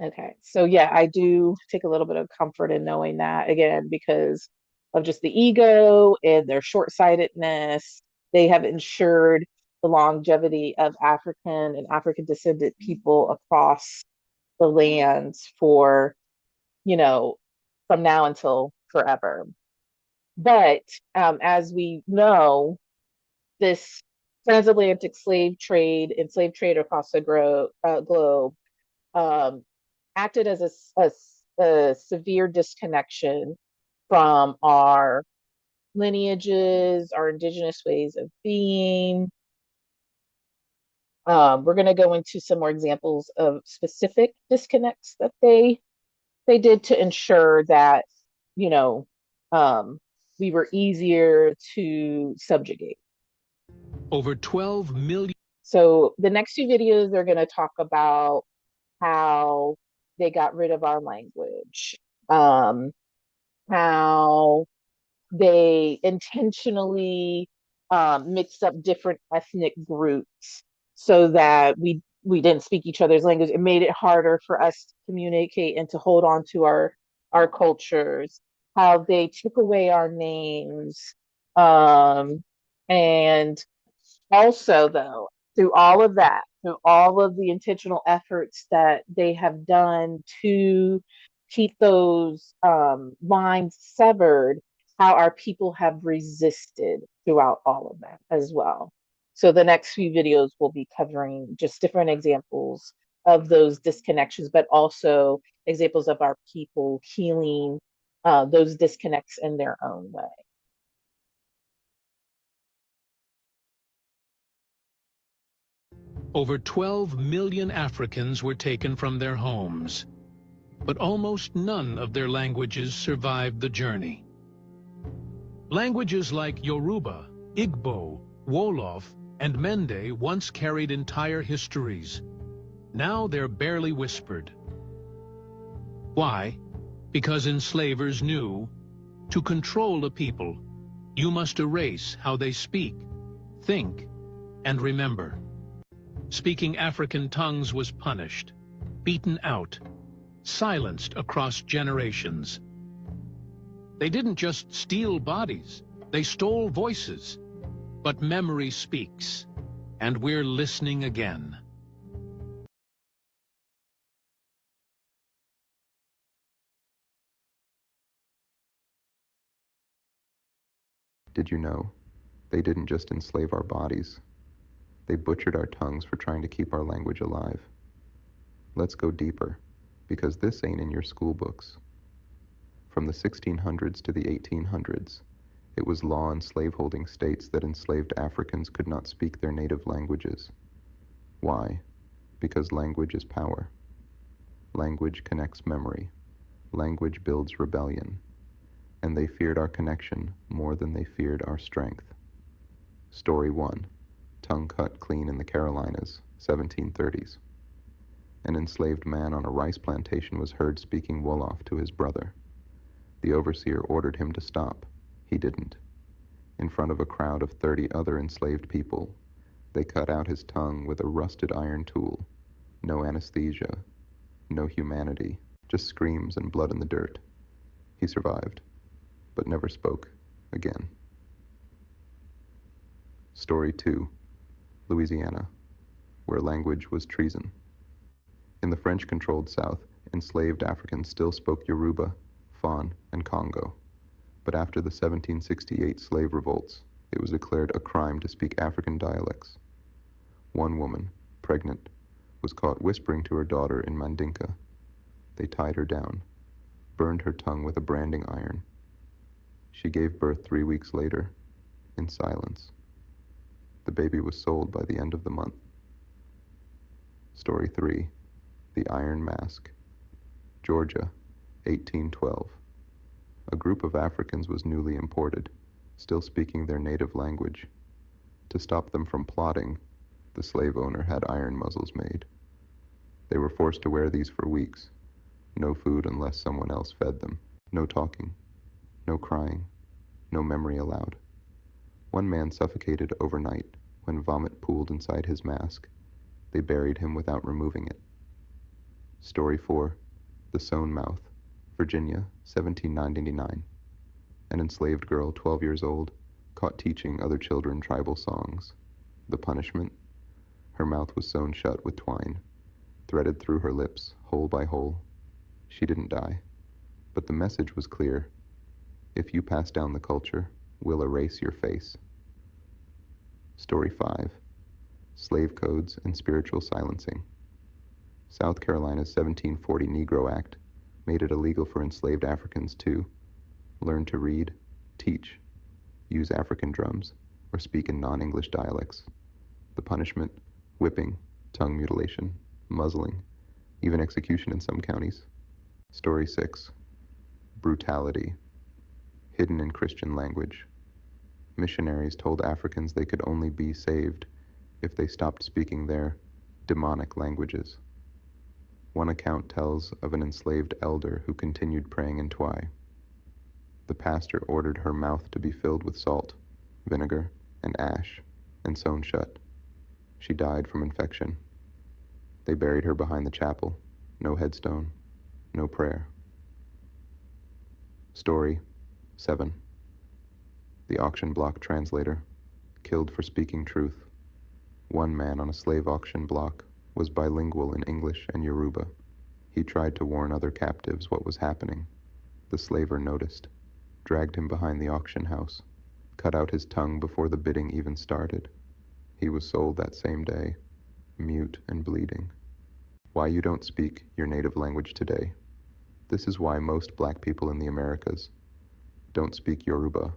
Okay. So yeah, I do take a little bit of comfort in knowing that, again, because of just the ego and their short-sightedness. They have ensured the longevity of African and African descendant people across the lands for, you know, from now until forever. But as we know, this transatlantic slave trade and slave trade across the globe um, acted as a severe disconnection from our lineages, our indigenous ways of being. We're going to go into some more examples of specific disconnects that they did to ensure that, you know, we were easier to subjugate. Over 12 million. So the next few videos are going to talk about how they got rid of our language, how they intentionally mixed up different ethnic groups so that we didn't speak each other's language. It made it harder for us to communicate and to hold on to our cultures. How they took away our names, and also, though, through all of that, through all of the intentional efforts that they have done to keep those lines severed, how our people have resisted throughout all of that as well. So the next few videos will be covering just different examples of those disconnections, but also examples of our people healing those disconnects in their own way. Over 12 million Africans were taken from their homes, but almost none of their languages survived the journey. Languages like Yoruba, Igbo, Wolof, and Mende once carried entire histories. Now they're barely whispered. Why? Because enslavers knew, to control a people, you must erase how they speak, think, and remember. Speaking African tongues was punished, beaten out, silenced across generations. They didn't just steal bodies, they stole voices. But memory speaks, and we're listening again. Did you know? They didn't just enslave our bodies. They butchered our tongues for trying to keep our language alive. Let's go deeper, because this ain't in your school books. From the 1600s to the 1800s, it was law in slaveholding states that enslaved Africans could not speak their native languages. Why? Because language is power. Language connects memory. Language builds rebellion. And they feared our connection more than they feared our strength. Story 1. Tongue cut clean in the Carolinas, 1730s. An enslaved man on a rice plantation was heard speaking Wolof to his brother. The overseer ordered him to stop. He didn't. In front of a crowd of 30 other enslaved people, they cut out his tongue with a rusted iron tool. No anesthesia, no humanity, just screams and blood in the dirt. He survived, but never spoke again. Story 2. Louisiana, where language was treason. In the French-controlled South, enslaved Africans still spoke Yoruba, Fon, and Congo. But after the 1768 slave revolts, it was declared a crime to speak African dialects. One woman, pregnant, was caught whispering to her daughter in Mandinka. They tied her down, burned her tongue with a branding iron. She gave birth 3 weeks later, in silence. The baby was sold by the end of the month. Story 3. The Iron Mask. Georgia, 1812. A group of Africans was newly imported, still speaking their native language. To stop them from plotting, the slave owner had iron muzzles made. They were forced to wear these for weeks. No food unless someone else fed them. No talking. No crying. No memory allowed. One man suffocated overnight when vomit pooled inside his mask. They buried him without removing it. Story 4. The Sewn Mouth. Virginia, 1799. An enslaved girl, 12 years old, caught teaching other children tribal songs. The punishment? Her mouth was sewn shut with twine, threaded through her lips, hole by hole. She didn't die, but the message was clear. If you pass down the culture, we'll erase your face. Story 5. Slave Codes and Spiritual Silencing. South Carolina's 1740 Negro Act made it illegal for enslaved Africans to learn to read, teach, use African drums, or speak in non-English dialects. The punishment: whipping, tongue mutilation, muzzling, even execution in some counties. Story 6. Brutality. Hidden in Christian language. Missionaries told Africans they could only be saved if they stopped speaking their demonic languages. One account tells of an enslaved elder who continued praying in Twi. The pastor ordered her mouth to be filled with salt, vinegar, and ash, and sewn shut. She died from infection. They buried her behind the chapel. No headstone, no prayer. Story 7. The auction block translator, killed for speaking truth. One man on a slave auction block was bilingual in English and Yoruba. He tried to warn other captives what was happening. The slaver noticed, dragged him behind the auction house, cut out his tongue before the bidding even started. He was sold that same day, mute and bleeding. Why you don't speak your native language today. This is why most black people in the Americas don't speak Yoruba,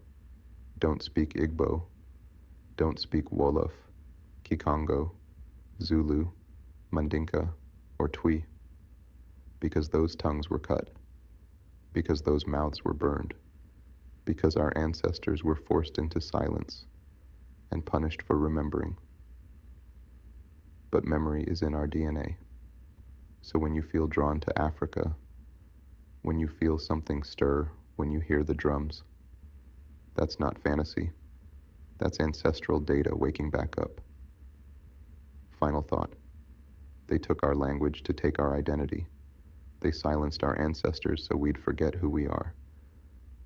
don't speak Igbo, don't speak Wolof, Kikongo, Zulu, Mandinka, or Twi. Because those tongues were cut. Because those mouths were burned. Because our ancestors were forced into silence and punished for remembering. But memory is in our DNA. So when you feel drawn to Africa, when you feel something stir, when you hear the drums, that's not fantasy. That's ancestral data waking back up. Final thought. They took our language to take our identity. They silenced our ancestors so we'd forget who we are.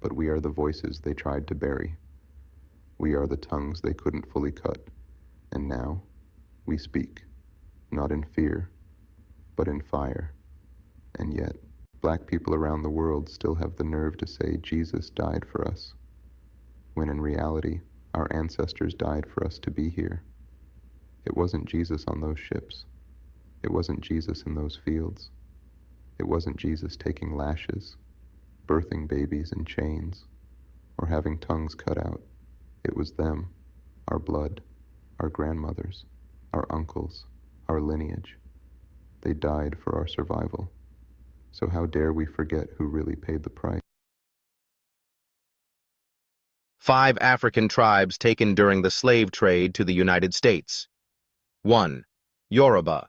But we are the voices they tried to bury. We are the tongues they couldn't fully cut. And now, we speak, not in fear, but in fire. And yet, black people around the world still have the nerve to say Jesus died for us, when in reality, our ancestors died for us to be here. It wasn't Jesus on those ships. It wasn't Jesus in those fields. It wasn't Jesus taking lashes, birthing babies in chains, or having tongues cut out. It was them, our blood, our grandmothers, our uncles, our lineage. They died for our survival. So how dare we forget who really paid the price? 5 African tribes taken during the slave trade to the United States. 1. Yoruba.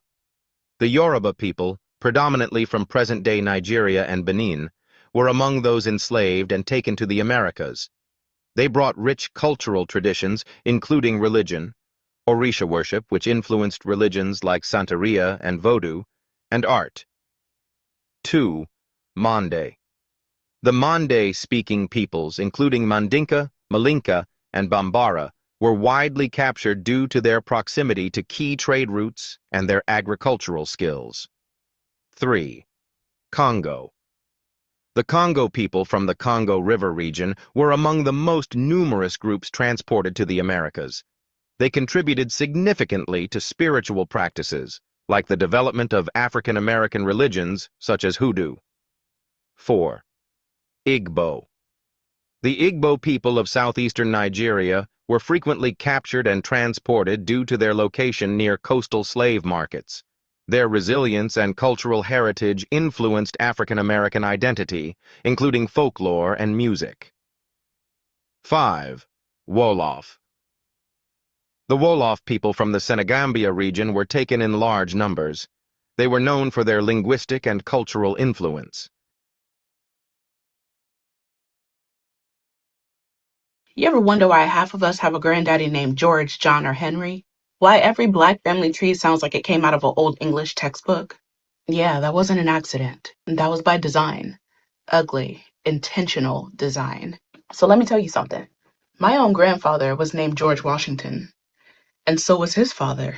The Yoruba people, predominantly from present-day Nigeria and Benin, were among those enslaved and taken to the Americas. They brought rich cultural traditions, including religion, Orisha worship, which influenced religions like Santeria and Vodou, and art. 2. Mande. The Mande-speaking peoples, including Mandinka, Malinka, and Bambara, were widely captured due to their proximity to key trade routes and their agricultural skills. 3. Congo. The Congo people from the Congo River region were among the most numerous groups transported to the Americas. They contributed significantly to spiritual practices, like the development of African American religions such as Hoodoo. 4. Igbo. The Igbo people of southeastern Nigeria were frequently captured and transported due to their location near coastal slave markets. Their resilience and cultural heritage influenced African American identity, including folklore and music. 5. Wolof. The Wolof people from the Senegambia region were taken in large numbers. They were known for their linguistic and cultural influence. You ever wonder why half of us have a granddaddy named George, John, or Henry? Why every Black family tree sounds like it came out of an old English textbook? Yeah, that wasn't an accident. That was by design. Ugly, intentional design. So let me tell you something. My own grandfather was named George Washington, and so was his father.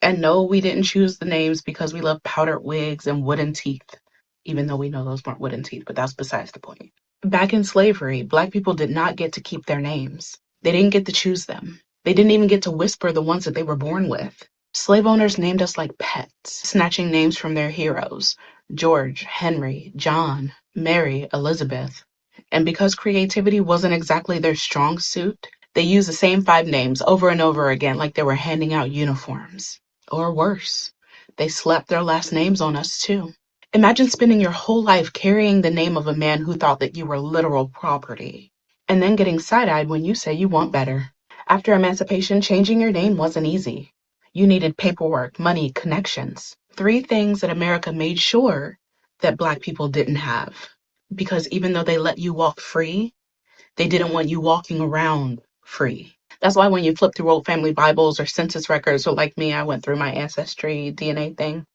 And no, we didn't choose the names because we love powdered wigs and wooden teeth, even though we know those weren't wooden teeth, but that's besides the point. Back in slavery, Black people did not get to keep their names. They didn't get to choose them. They didn't even get to whisper the ones that they were born with. Slave owners named us like pets, snatching names from their heroes: George, Henry, John, Mary, Elizabeth. And because creativity wasn't exactly their strong suit, they used the same 5 names over and over again like they were handing out uniforms. Or worse, they slapped their last names on us too. Imagine spending your whole life carrying the name of a man who thought that you were literal property, and then getting side-eyed when you say you want better. After emancipation, changing your name wasn't easy. You needed paperwork, money, connections. 3 things that America made sure that Black people didn't have. Because even though they let you walk free, they didn't want you walking around free. That's why when you flip through old family Bibles or census records, or like me, I went through my ancestry DNA thing,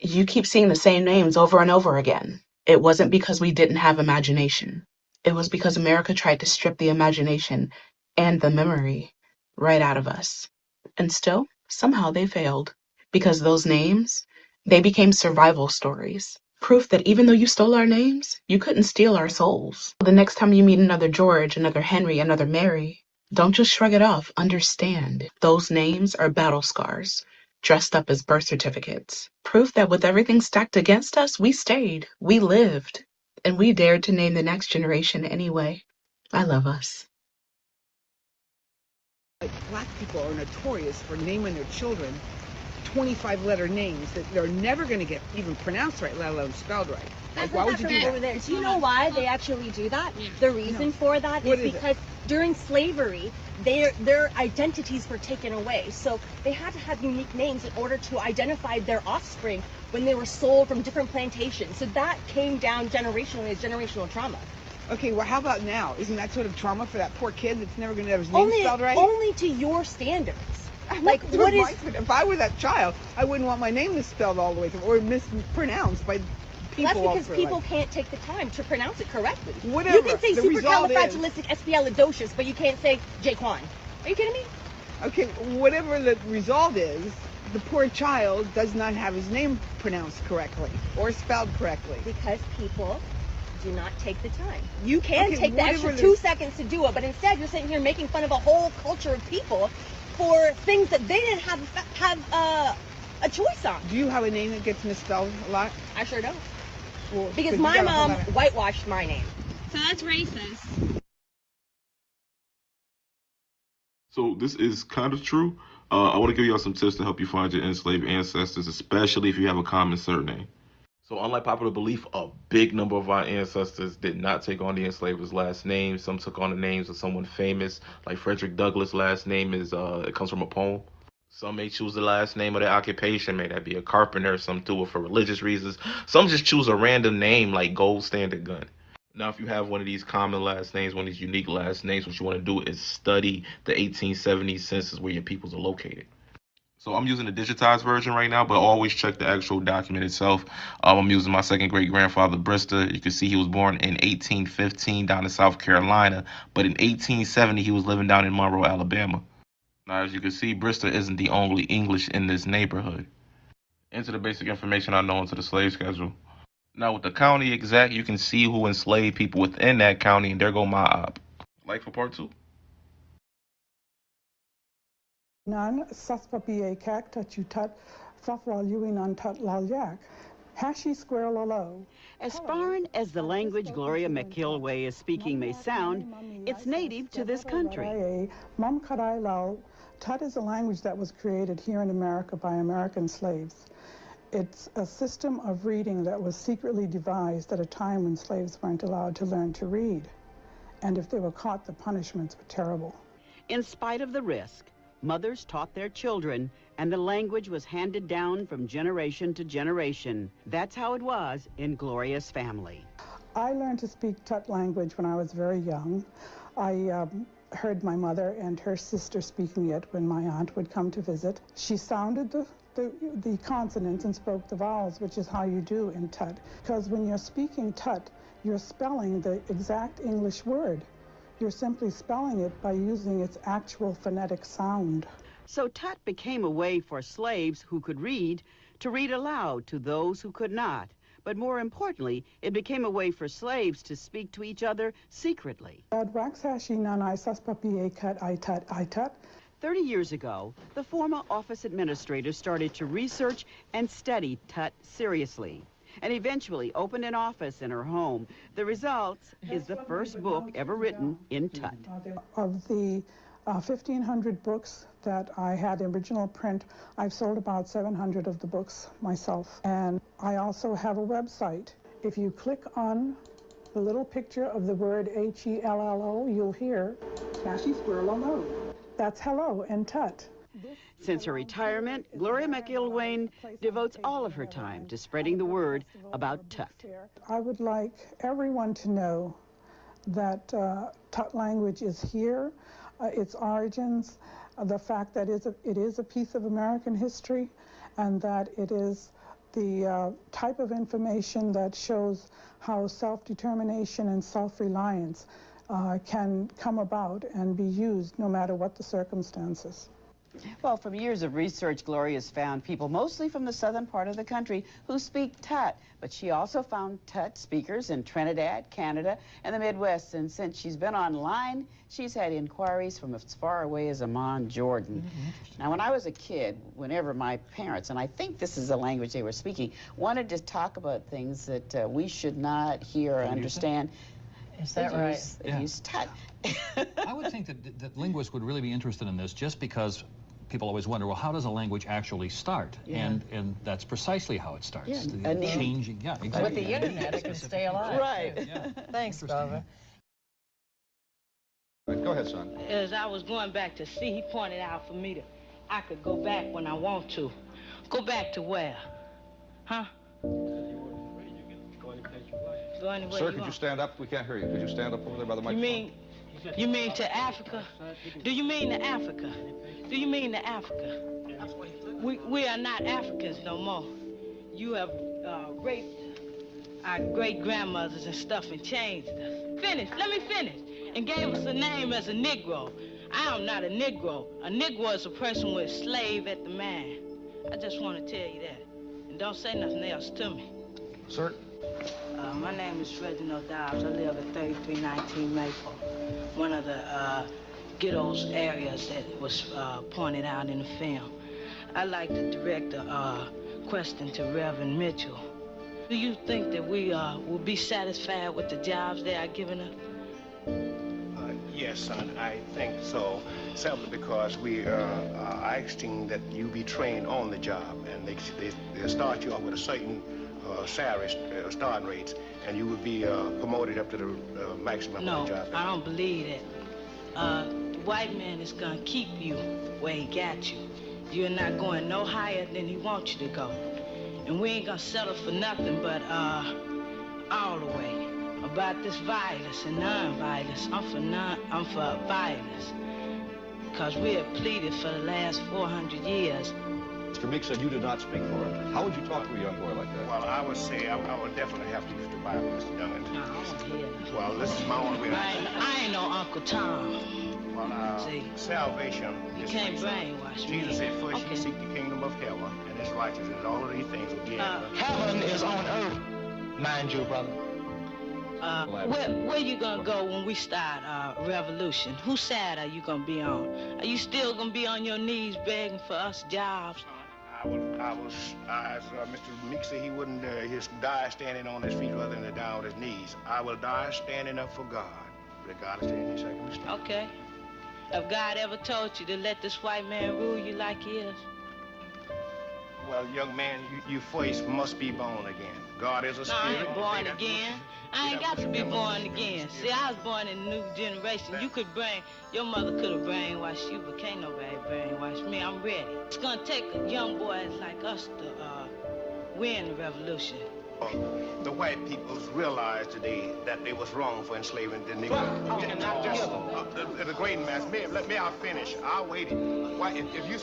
you keep seeing the same names over and over again. It wasn't because we didn't have imagination. It was because America tried to strip the imagination and the memory right out of us. And still, somehow they failed. Because those names, they became survival stories. Proof that even though you stole our names, you couldn't steal our souls. The next time you meet another George, another Henry, another Mary, don't just shrug it off. Understand. Those names are battle scars, dressed up as birth certificates. Proof that with everything stacked against us, we stayed, we lived, and we dared to name the next generation anyway. I love us. Black people are notorious for naming their children 25-letter names that they're never going to get even pronounced right, let alone spelled right. Like, why would you do that? Over there. Do you know why they actually do that? The reason for that is because during slavery, their identities were taken away. So they had to have unique names in order to identify their offspring when they were sold from different plantations. So that came down generationally as generational trauma. Okay, well, how about now? Isn't that sort of trauma for that poor kid that's never going to have his name spelled right? Only to your standards. Like, what is... If I were that child, I wouldn't want my name misspelled all the way through or mispronounced by people. That's because people can't take the time to pronounce it correctly. Whatever. You can say supercalifragilisticexpialidocious, but you can't say Jaquan. Are you kidding me? Okay, whatever the result is, the poor child does not have his name pronounced correctly or spelled correctly. Because people do not take the time. You can take the extra 2 seconds to do it, but instead you're sitting here making fun of a whole culture of people for things that they didn't have a choice on. Do you have a name that gets misspelled a lot? I sure don't. Well, Because you my got a whole mom lot of- whitewashed my name. So that's racist. So this is kind of true. I want to give y'all some tips to help you find your enslaved ancestors, especially if you have a common surname. So unlike popular belief, a big number of our ancestors did not take on the enslavers' last names. Some took on the names of someone famous, like Frederick Douglass' last name is it comes from a poem. Some may choose the last name of their occupation, may that be a carpenter. Some do it for religious reasons. Some just choose a random name like Gold Standard Gun. Now, if you have one of these common last names, one of these unique last names, what you want to do is study the 1870s census where your peoples are located. So I'm using the digitized version right now, but always check the actual document itself. I'm using my second great grandfather, Brister. You can see he was born in 1815 down in South Carolina, but in 1870 he was living down in Monroe, Alabama. Now, as you can see, Brister isn't the only English in this neighborhood. Enter the basic information I know into the slave schedule. Now, with the county exact, you can see who enslaved people within that county, and there go my op. Like for part 2. Nan saspapie kak tachutut fafwaluinan tutlalyak. Hashi square lolo. As foreign as the language Gloria McIlway is speaking may sound, it's native to this country. Mum karai lal. Tut is a language that was created here in America by American slaves. It's a system of reading that was secretly devised at a time when slaves weren't allowed to learn to read. And if they were caught, the punishments were terrible. In spite of the risk, mothers taught their children, and the language was handed down from generation to generation. That's how it was in Gloria's family. I learned to speak Tut language when I was very young. I heard my mother and her sister speaking it when my aunt would come to visit. She sounded the consonants and spoke the vowels, which is how you do in Tut. Because when you're speaking Tut, you're spelling the exact English word. You're simply spelling it by using its actual phonetic sound. So Tut became a way for slaves who could read to read aloud to those who could not. But more importantly, it became a way for slaves to speak to each other secretly. 30 years ago, the former office administrator started to research and study Tut seriously, and eventually opened an office in her home. The result is the first book ever written in Tut. Of the 1,500 books that I had in original print, I've sold about 700 of the books myself. And I also have a website. If you click on the little picture of the word H-E-L-L-O, you'll hear Tashi Squirrel. That's hello in Tut. Since her retirement, Gloria McIlwain devotes all of her time to spreading the word about Tut. I would like everyone to know that Tut language is here, its origins, the fact that it is a piece of American history, and that it is the type of information that shows how self-determination and self-reliance can come about and be used no matter what the circumstances. Well, from years of research, Gloria's found people mostly from the southern part of the country who speak Tut, but she also found Tut speakers in Trinidad, Canada, and the Midwest. And since she's been online, she's had inquiries from as far away as Amman, Jordan. Now, when I was a kid, whenever my parents, and I think this is the language they were speaking, wanted to talk about things that we should not hear or understand, is that right? They use Tut. I would think that linguists would really be interested in this, just because people always wonder, well, how does a language actually start? Yeah. And that's precisely how it starts. Yeah. The changing, yeah, exactly. With the internet, it can stay alive. Right. Yeah. Thanks, Barbara. Go ahead, son. As I was going back to see, he pointed out for me I could go back when I want to. Go back to where? Huh? Go anywhere. Sir, could you stand up? We can't hear you. Could you stand up over there by the microphone? You mean to Africa? Do you mean to Africa? Do you mean to Africa? We are not Africans no more. You have raped our great-grandmothers and stuff and changed us. Let me finish. And gave us a name as a Negro. I am not a Negro. A Negro is a person with a slave at the man. I just want to tell you that. And don't say nothing else to me. Sir? My name is Reginald Dobbs. I live at 3319 Maple, one of the ghettos areas that was pointed out in the film. I'd like to direct a question to Reverend Mitchell. Do you think that we will be satisfied with the jobs they are giving us? Yes, son, I think so. Simply because we are asking that you be trained on the job, and they start you off with a certain salary starting rates, and you would be promoted up to the maximum No, of the job. I don't believe that. The white man is gonna keep you where he got you. You're not going no higher than he wants you to go. And we ain't gonna settle for nothing but all the way. About this violence and non-violence, I'm for violence. Because we have pleaded for the last 400 years. Mr. Meek said you did not speak for him. How would you talk to a young boy like that? Well, I would say I would definitely have to use the Bible, Mr. Duggan. No, I don't hear that. Well, this is my only way. I ain't no Uncle Tom. Well, see, salvation. You can't brainwash me. Jesus said, first you seek the kingdom of heaven and his righteousness, and all of these things will be added. Heaven is on earth, mind you, brother. Where you gonna go when we start revolution? Whose side are you gonna be on? Are you still gonna be on your knees begging for us jobs? As Mr. Meek said, he wouldn't die standing on his feet rather than to die on his knees. I will die standing up for God. But God is standing second mistake. Okay. Have God ever told you to let this white man rule you like he is? Well, young man, you first must be born again. God is a spirit. No, I ain't born again. I ain't got to be born again. See, I was born in a new generation. Your mother could have brainwashed you, but can't nobody brainwash me. I'm ready. It's gonna take young boys like us to win the revolution. The white peoples realized today that they was wrong for enslaving the Negro. The great mass. May I finish? I'll wait. Why, if you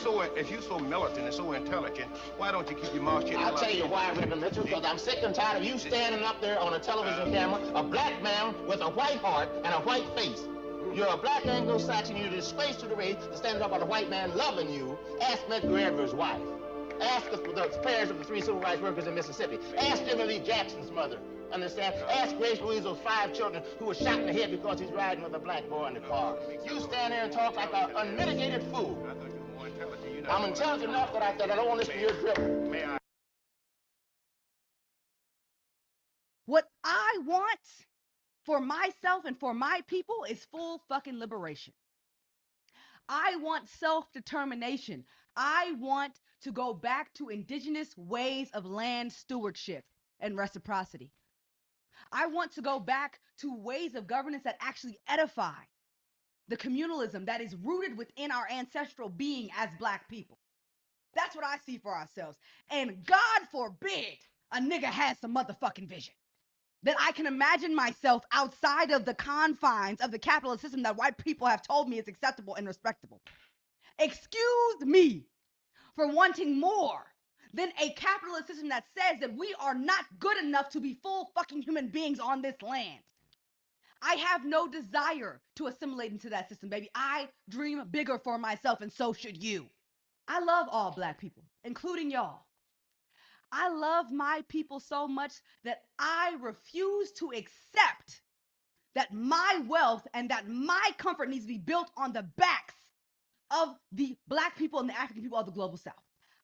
so militant and so intelligent, why don't you keep your mouth shut? I'll tell you why, Reverend Mitchell, because I'm sick and tired of you standing up there on a television camera, a black man with a white heart and a white face. You're a black Anglo-Saxon, you're a disgrace to the race to stand up on a white man loving you. Ask Medgar Evers' wife. Ask the prayers of the 3 civil rights workers in Mississippi. Ask Jimmy Lee Jackson's mother. Understand? Ask Grace Louise's 5 children who were shot in the head because he's riding with a black boy in the car. You stand there and talk like an unmitigated fool. I'm intelligent enough that I don't want to listen to your dribble. What I want for myself and for my people is full fucking liberation. I want self-determination. I want to go back to indigenous ways of land stewardship and reciprocity. I want to go back to ways of governance that actually edify the communalism that is rooted within our ancestral being as black people. That's what I see for ourselves. And God forbid a nigga has some motherfucking vision. That I can imagine myself outside of the confines of the capitalist system that white people have told me is acceptable and respectable. Excuse me for wanting more than a capitalist system that says that we are not good enough to be full fucking human beings on this land. I have no desire to assimilate into that system, baby. I dream bigger for myself, and so should you. I love all black people, including y'all. I love my people so much that I refuse to accept that my wealth and that my comfort needs to be built on the backs of the black people and the African people of the global South.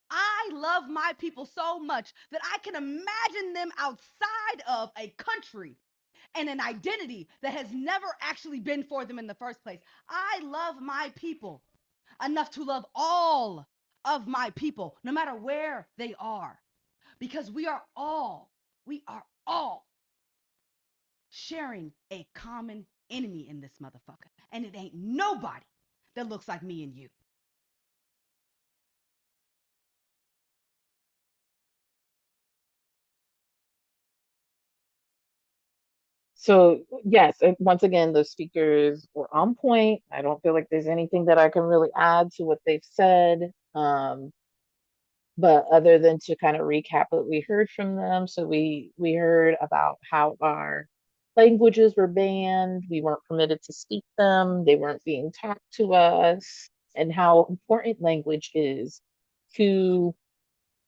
I love my people so much that I can imagine them outside of a country and an identity that has never actually been for them in the first place. I love my people enough to love all of my people, no matter where they are, because we are all sharing a common enemy in this motherfucker, and it ain't nobody that looks like me and you. So yes, and once again, the speakers were on point. I don't feel like there's anything that I can really add to what they've said. But other than to kind of recap what we heard from them, so we heard about how our languages were banned, we weren't permitted to speak them, they weren't being taught to us, and how important language is to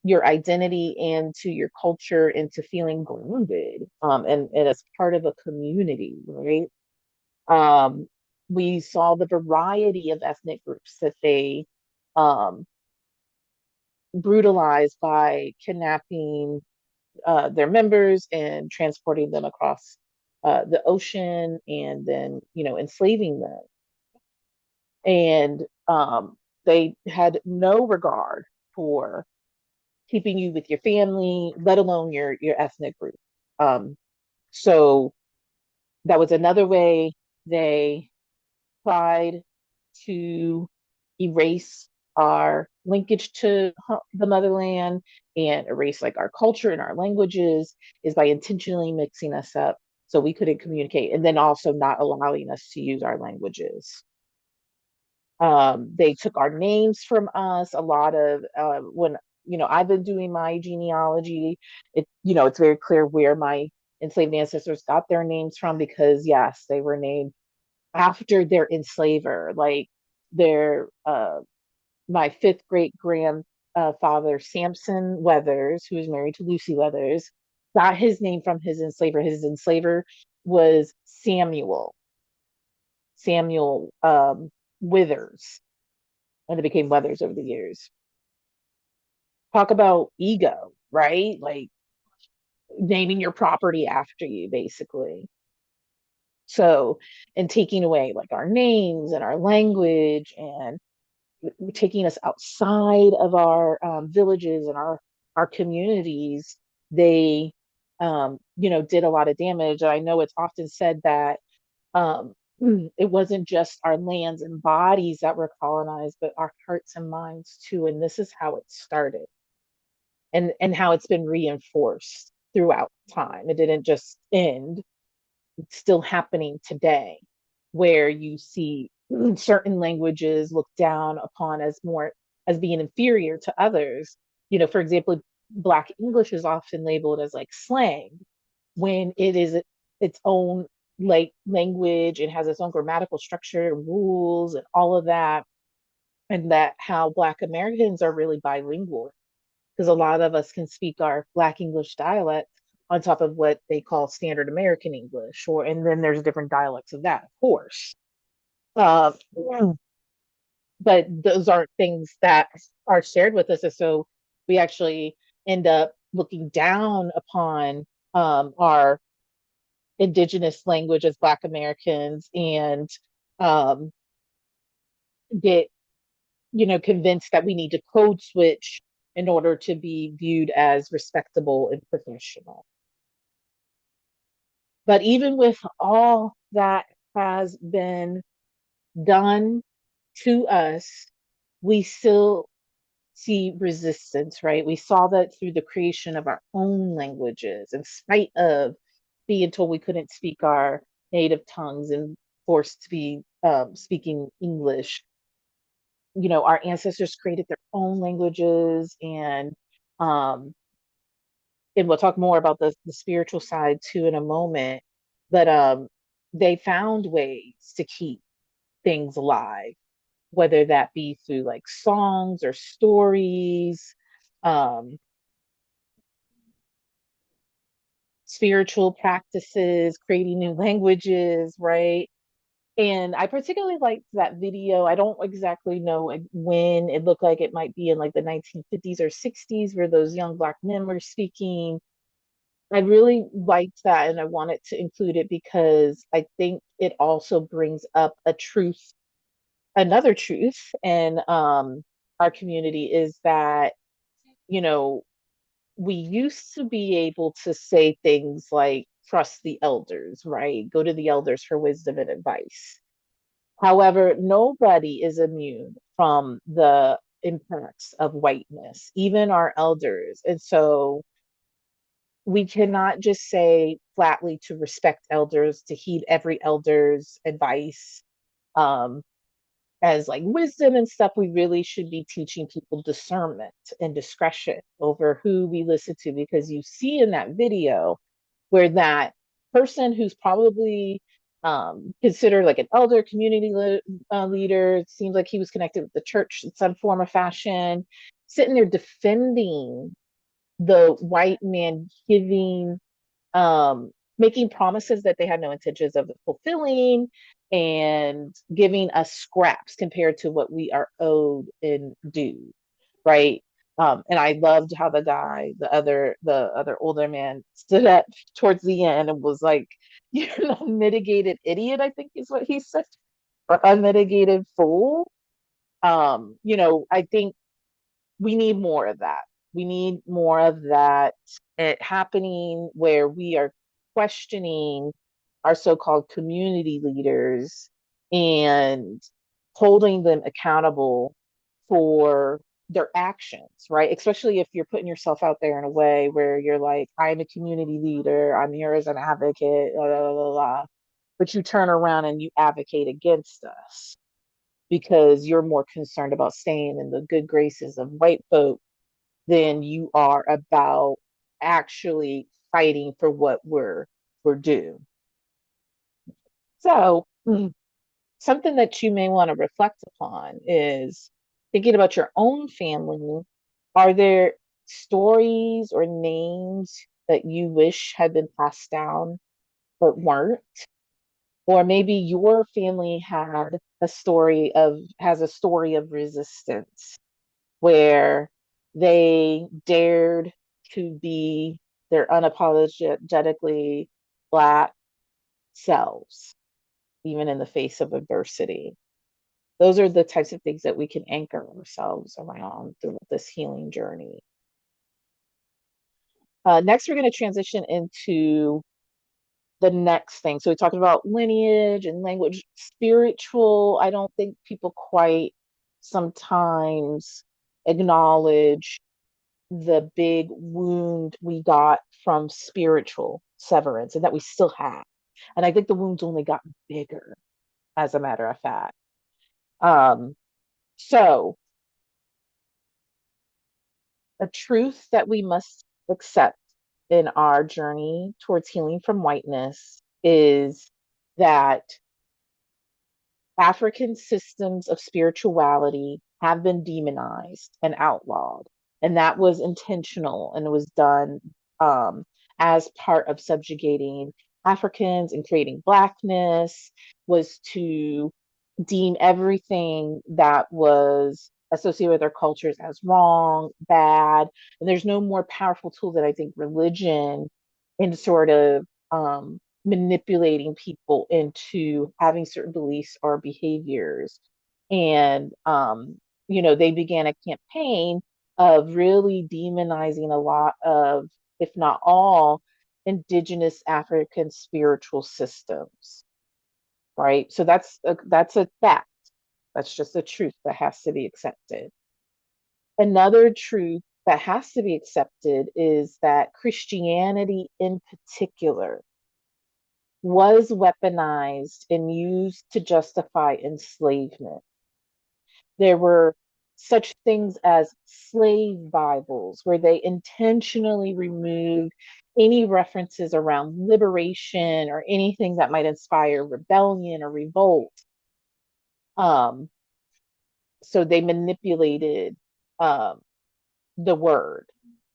your identity and to your culture and to feeling grounded, and as part of a community, right? We saw the variety of ethnic groups that they um brutalized by kidnapping their members and transporting them across the ocean, and then, enslaving them. And they had no regard for keeping you with your family, let alone your ethnic group. So that was another way they tried to erase our linkage to the motherland and erase like our culture and our languages, is by intentionally mixing us up so we couldn't communicate, and then also not allowing us to use our languages. They took our names from us. A lot of when I've been doing my genealogy, it's very clear where my enslaved ancestors got their names from, because yes, they were named after their enslaver. Like their my fifth great grandfather Samson Weathers, who was married to Lucy Weathers, got his name from his enslaver. His enslaver was Samuel Withers, and it became Weathers over the years. Talk about ego, right? Like naming your property after you, basically. So, and taking away like our names and our language, and taking us outside of our villages and our communities. They did a lot of damage. I know it's often said that um, it wasn't just our lands and bodies that were colonized, but our hearts and minds too. And this is how it started, and how it's been reinforced throughout time. It didn't just end. It's still happening today, where you see certain languages looked down upon as being inferior to others. For example, Black English is often labeled as like slang, when it is its own like language. It has its own grammatical structure, rules, and all of that. And that how Black Americans are really bilingual, because a lot of us can speak our Black English dialect on top of what they call standard American English, and then there's different dialects of that, of course. Uh, but those aren't things that are shared with us, and so we actually end up looking down upon our indigenous language as Black Americans, and um, get convinced that we need to code switch in order to be viewed as respectable and professional. But even with all that has been done to us, we still see resistance, right? We saw that through the creation of our own languages, in spite of being told we couldn't speak our native tongues and forced to be speaking English. Our ancestors created their own languages, um, and we'll talk more about the spiritual side too in a moment. But they found ways to keep things alive, whether that be through like songs or stories, um, spiritual practices, creating new languages, right? And I particularly liked that video. I don't exactly know when. It looked like it might be in like the 1950s or 60s, where those young Black men were speaking. I really liked that, and I wanted to include it because I think it also brings up another truth in our community, is that, you know, we used to be able to say things like, trust the elders, right? Go to the elders for wisdom and advice. However, nobody is immune from the impacts of whiteness, even our elders. And so we cannot just say flatly to respect elders, to heed every elder's advice um, as like wisdom and stuff. We really should be teaching people discernment and discretion over who we listen to, because you see in that video where that person who's probably considered like an elder, leader, it seems like he was connected with the church in some form or fashion, sitting there defending the white man, giving making promises that they had no intentions of fulfilling, and giving us scraps compared to what we are owed and due, right? And I loved how the other older man stood up towards the end and was like, "You're an unmitigated idiot," I think is what he said, or unmitigated fool. I think we need more of that. We need more of that happening where we are questioning our so-called community leaders and holding them accountable for their actions, right? Especially if you're putting yourself out there in a way where you're like, I'm a community leader, I'm here as an advocate, blah, blah, blah, blah. But you turn around and you advocate against us because you're more concerned about staying in the good graces of white folk than you are about actually fighting for what we're due. So something that you may want to reflect upon is thinking about your own family. Are there stories or names that you wish had been passed down but weren't? Or maybe your family has a story of resistance where they dared to be their unapologetically Black selves, even in the face of adversity. Those are the types of things that we can anchor ourselves around through this healing journey. Next, we're going to transition into the next thing. So we talked about lineage and language. Spiritual, I don't think people quite sometimes acknowledge the big wound we got from spiritual severance and that we still have. And I think the wound's only gotten bigger, as a matter of fact. So a truth that we must accept in our journey towards healing from whiteness is that African systems of spirituality have been demonized and outlawed. And that was intentional and it was done as part of subjugating Africans and creating Blackness, was to deem everything that was associated with their cultures as wrong, bad. And there's no more powerful tool than I think religion in sort of manipulating people into having certain beliefs or behaviors. And, they began a campaign of really demonizing a lot of, if not all, indigenous African spiritual systems, right? So that's a fact. That's just a truth that has to be accepted. Another truth that has to be accepted is that Christianity in particular was weaponized and used to justify enslavement. There were such things as slave Bibles, where they intentionally removed any references around liberation or anything that might inspire rebellion or revolt. Um, so they manipulated the word.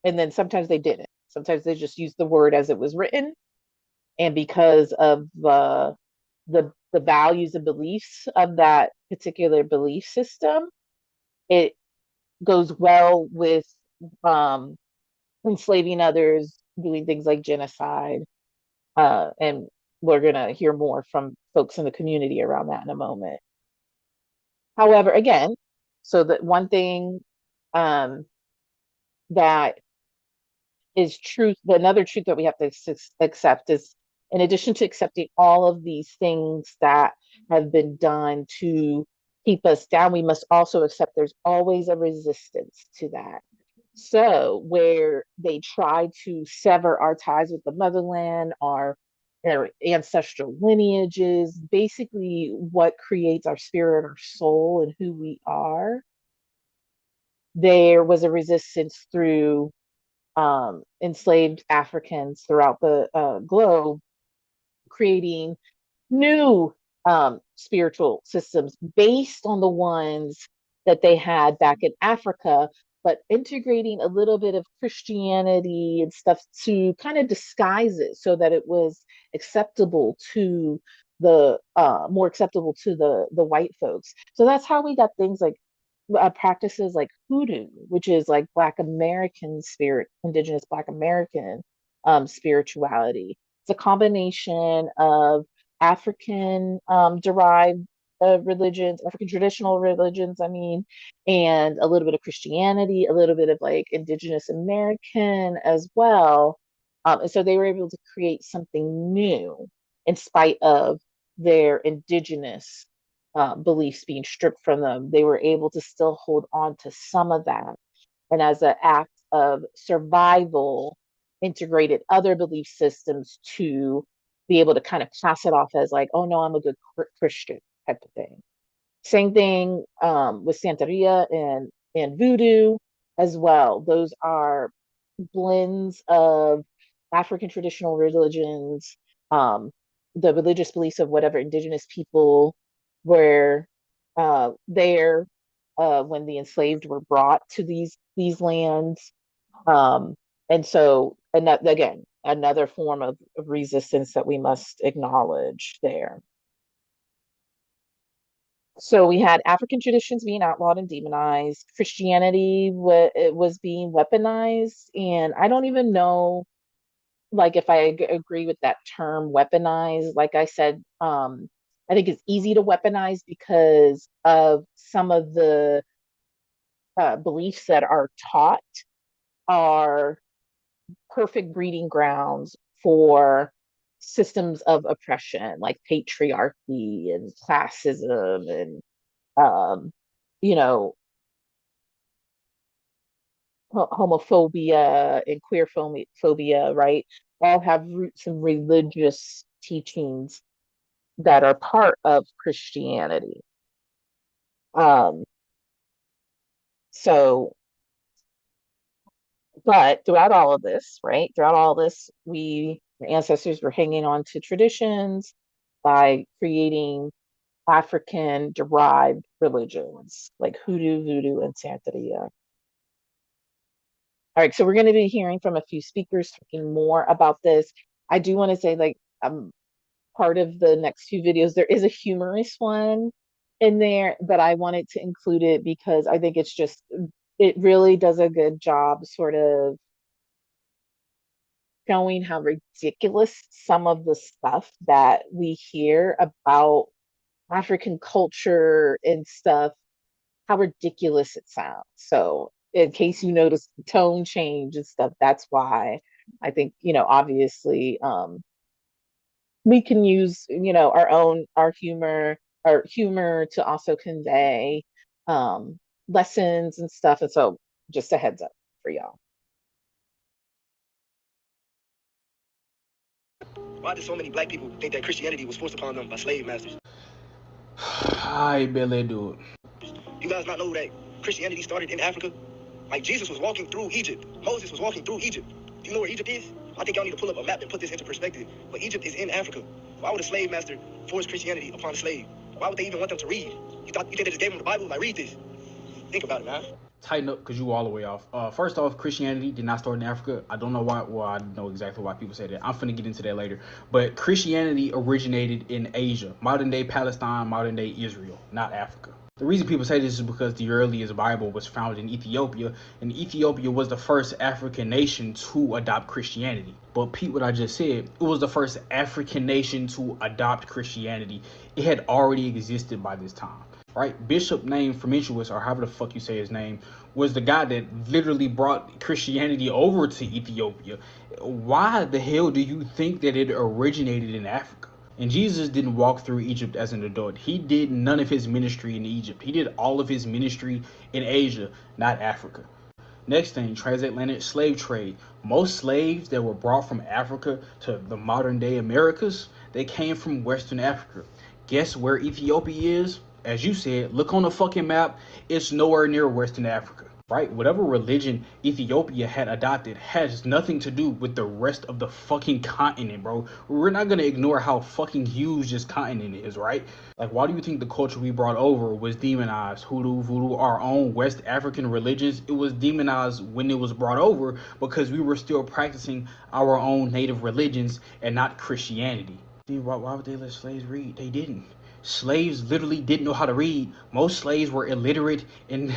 And then sometimes they didn't. Sometimes they just used the word as it was written. And because of the values and beliefs of that particular belief system, it goes well with um, enslaving others, doing things like genocide. And we're going to hear more from folks in the community around that in a moment. However, again, so that one thing um, that is truth, another truth that we have to accept is, in addition to accepting all of these things that have been done to keep us down, we must also accept there's always a resistance to that. So where they try to sever our ties with the motherland, our ancestral lineages, basically what creates our spirit, our soul, and who we are, there was a resistance through enslaved Africans throughout the globe, creating new spiritual systems based on the ones that they had back in Africa, but integrating a little bit of Christianity and stuff to kind of disguise it so that it was acceptable to the more acceptable to the white folks. So that's how we got things like practices like hoodoo, which is like Black American spirit, indigenous Black American spirituality. It's a combination of African derived religions, African traditional religions, I mean, and a little bit of Christianity, a little bit of like indigenous American as well. And so they were able to create something new in spite of their indigenous beliefs being stripped from them. They were able to still hold on to some of that. And as an act of survival, integrated other belief systems to be able to kind of pass it off as like, oh no, I'm a good Christian type of thing. Same thing with Santeria and Voodoo as well. Those are blends of African traditional religions, the religious beliefs of whatever indigenous people were there when the enslaved were brought to these lands. And so, and that, again, another form of resistance that we must acknowledge there. So we had African traditions being outlawed and demonized. Christianity was being weaponized, and I don't even know, like, if I agree with that term, weaponized. Like I said, I think it's easy to weaponize because of some of the beliefs that are taught are perfect breeding grounds for systems of oppression, like patriarchy and classism and you know, homophobia and queer phobia, right? All have roots in religious teachings that are part of Christianity. Um, so, but throughout all of this, right? Throughout all this, our ancestors were hanging on to traditions by creating African derived religions like hoodoo, voodoo, and Santeria. All right, so we're going to be hearing from a few speakers talking more about this. I do want to say, like, part of the next few videos, there is a humorous one in there, but I wanted to include it because I think it really does a good job sort of showing how ridiculous some of the stuff that we hear about African culture and stuff, how ridiculous it sounds. So in case you notice the tone change and stuff, that's why I think, obviously, we can use, our humor to also convey lessons and stuff. And so just a heads up for y'all. Why do so many black people think that Christianity was forced upon them by slave masters? I barely do it. You guys not know that Christianity started in Africa? Like Jesus was walking through Egypt. Moses was walking through Egypt. Do you know where Egypt is? I think y'all need to pull up a map and put this into perspective. But Egypt is in Africa. Why would a slave master force Christianity upon a slave? Why would they even want them to read? You think they just gave them the Bible? Like, read this. Think about it, man. Tighten up, because you all the way off. First off, Christianity did not start in Africa. I don't know why. Well, I know exactly why people say that. I'm finna get into that later. But Christianity originated in Asia, modern day Palestine, modern day Israel, not Africa. The reason people say this is because the earliest Bible was found in Ethiopia, and Ethiopia was the first African nation to adopt Christianity. But Pete, what I just said, it was the first African nation to adopt Christianity. It had already existed by this time. Right? Bishop named Frumentius, or however the fuck you say his name, was the guy that literally brought Christianity over to Ethiopia. Why the hell do you think that it originated in Africa? And Jesus didn't walk through Egypt as an adult. He did none of his ministry in Egypt. He did all of his ministry in Asia, not Africa. Next thing, transatlantic slave trade. Most slaves that were brought from Africa to the modern day Americas, they came from Western Africa. Guess where Ethiopia is? As you said, look on the fucking map. It's nowhere near Western Africa, right? Whatever religion Ethiopia had adopted has nothing to do with the rest of the fucking continent, bro. We're not gonna ignore how fucking huge this continent is, right? Like, why do you think the culture we brought over was demonized? Hoodoo, voodoo, our own West African religions, it was demonized when it was brought over because we were still practicing our own native religions and not Christianity. Why would they let slaves read? They didn't. Slaves literally didn't know how to read. Most slaves were illiterate and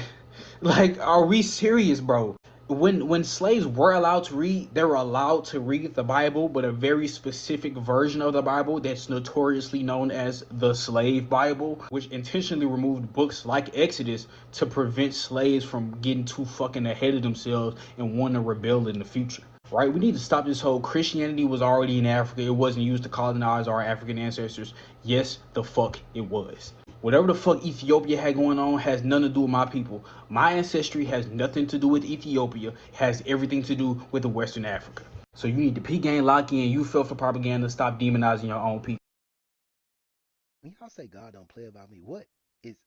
like, are we serious, bro? When slaves were allowed to read, they were allowed to read the Bible, but a very specific version of the Bible that's notoriously known as the Slave Bible, which intentionally removed books like Exodus to prevent slaves from getting too fucking ahead of themselves and wanting to rebel in the future. Right? We need to stop this whole Christianity was already in Africa. It wasn't used to colonize our African ancestors. Yes, the fuck it was. Whatever the fuck Ethiopia had going on has nothing to do with my people. My ancestry has nothing to do with Ethiopia. It has everything to do with the Western Africa. So you need to peak game, lock in. You fell for propaganda. Stop demonizing your own people. When y'all say God don't play about me,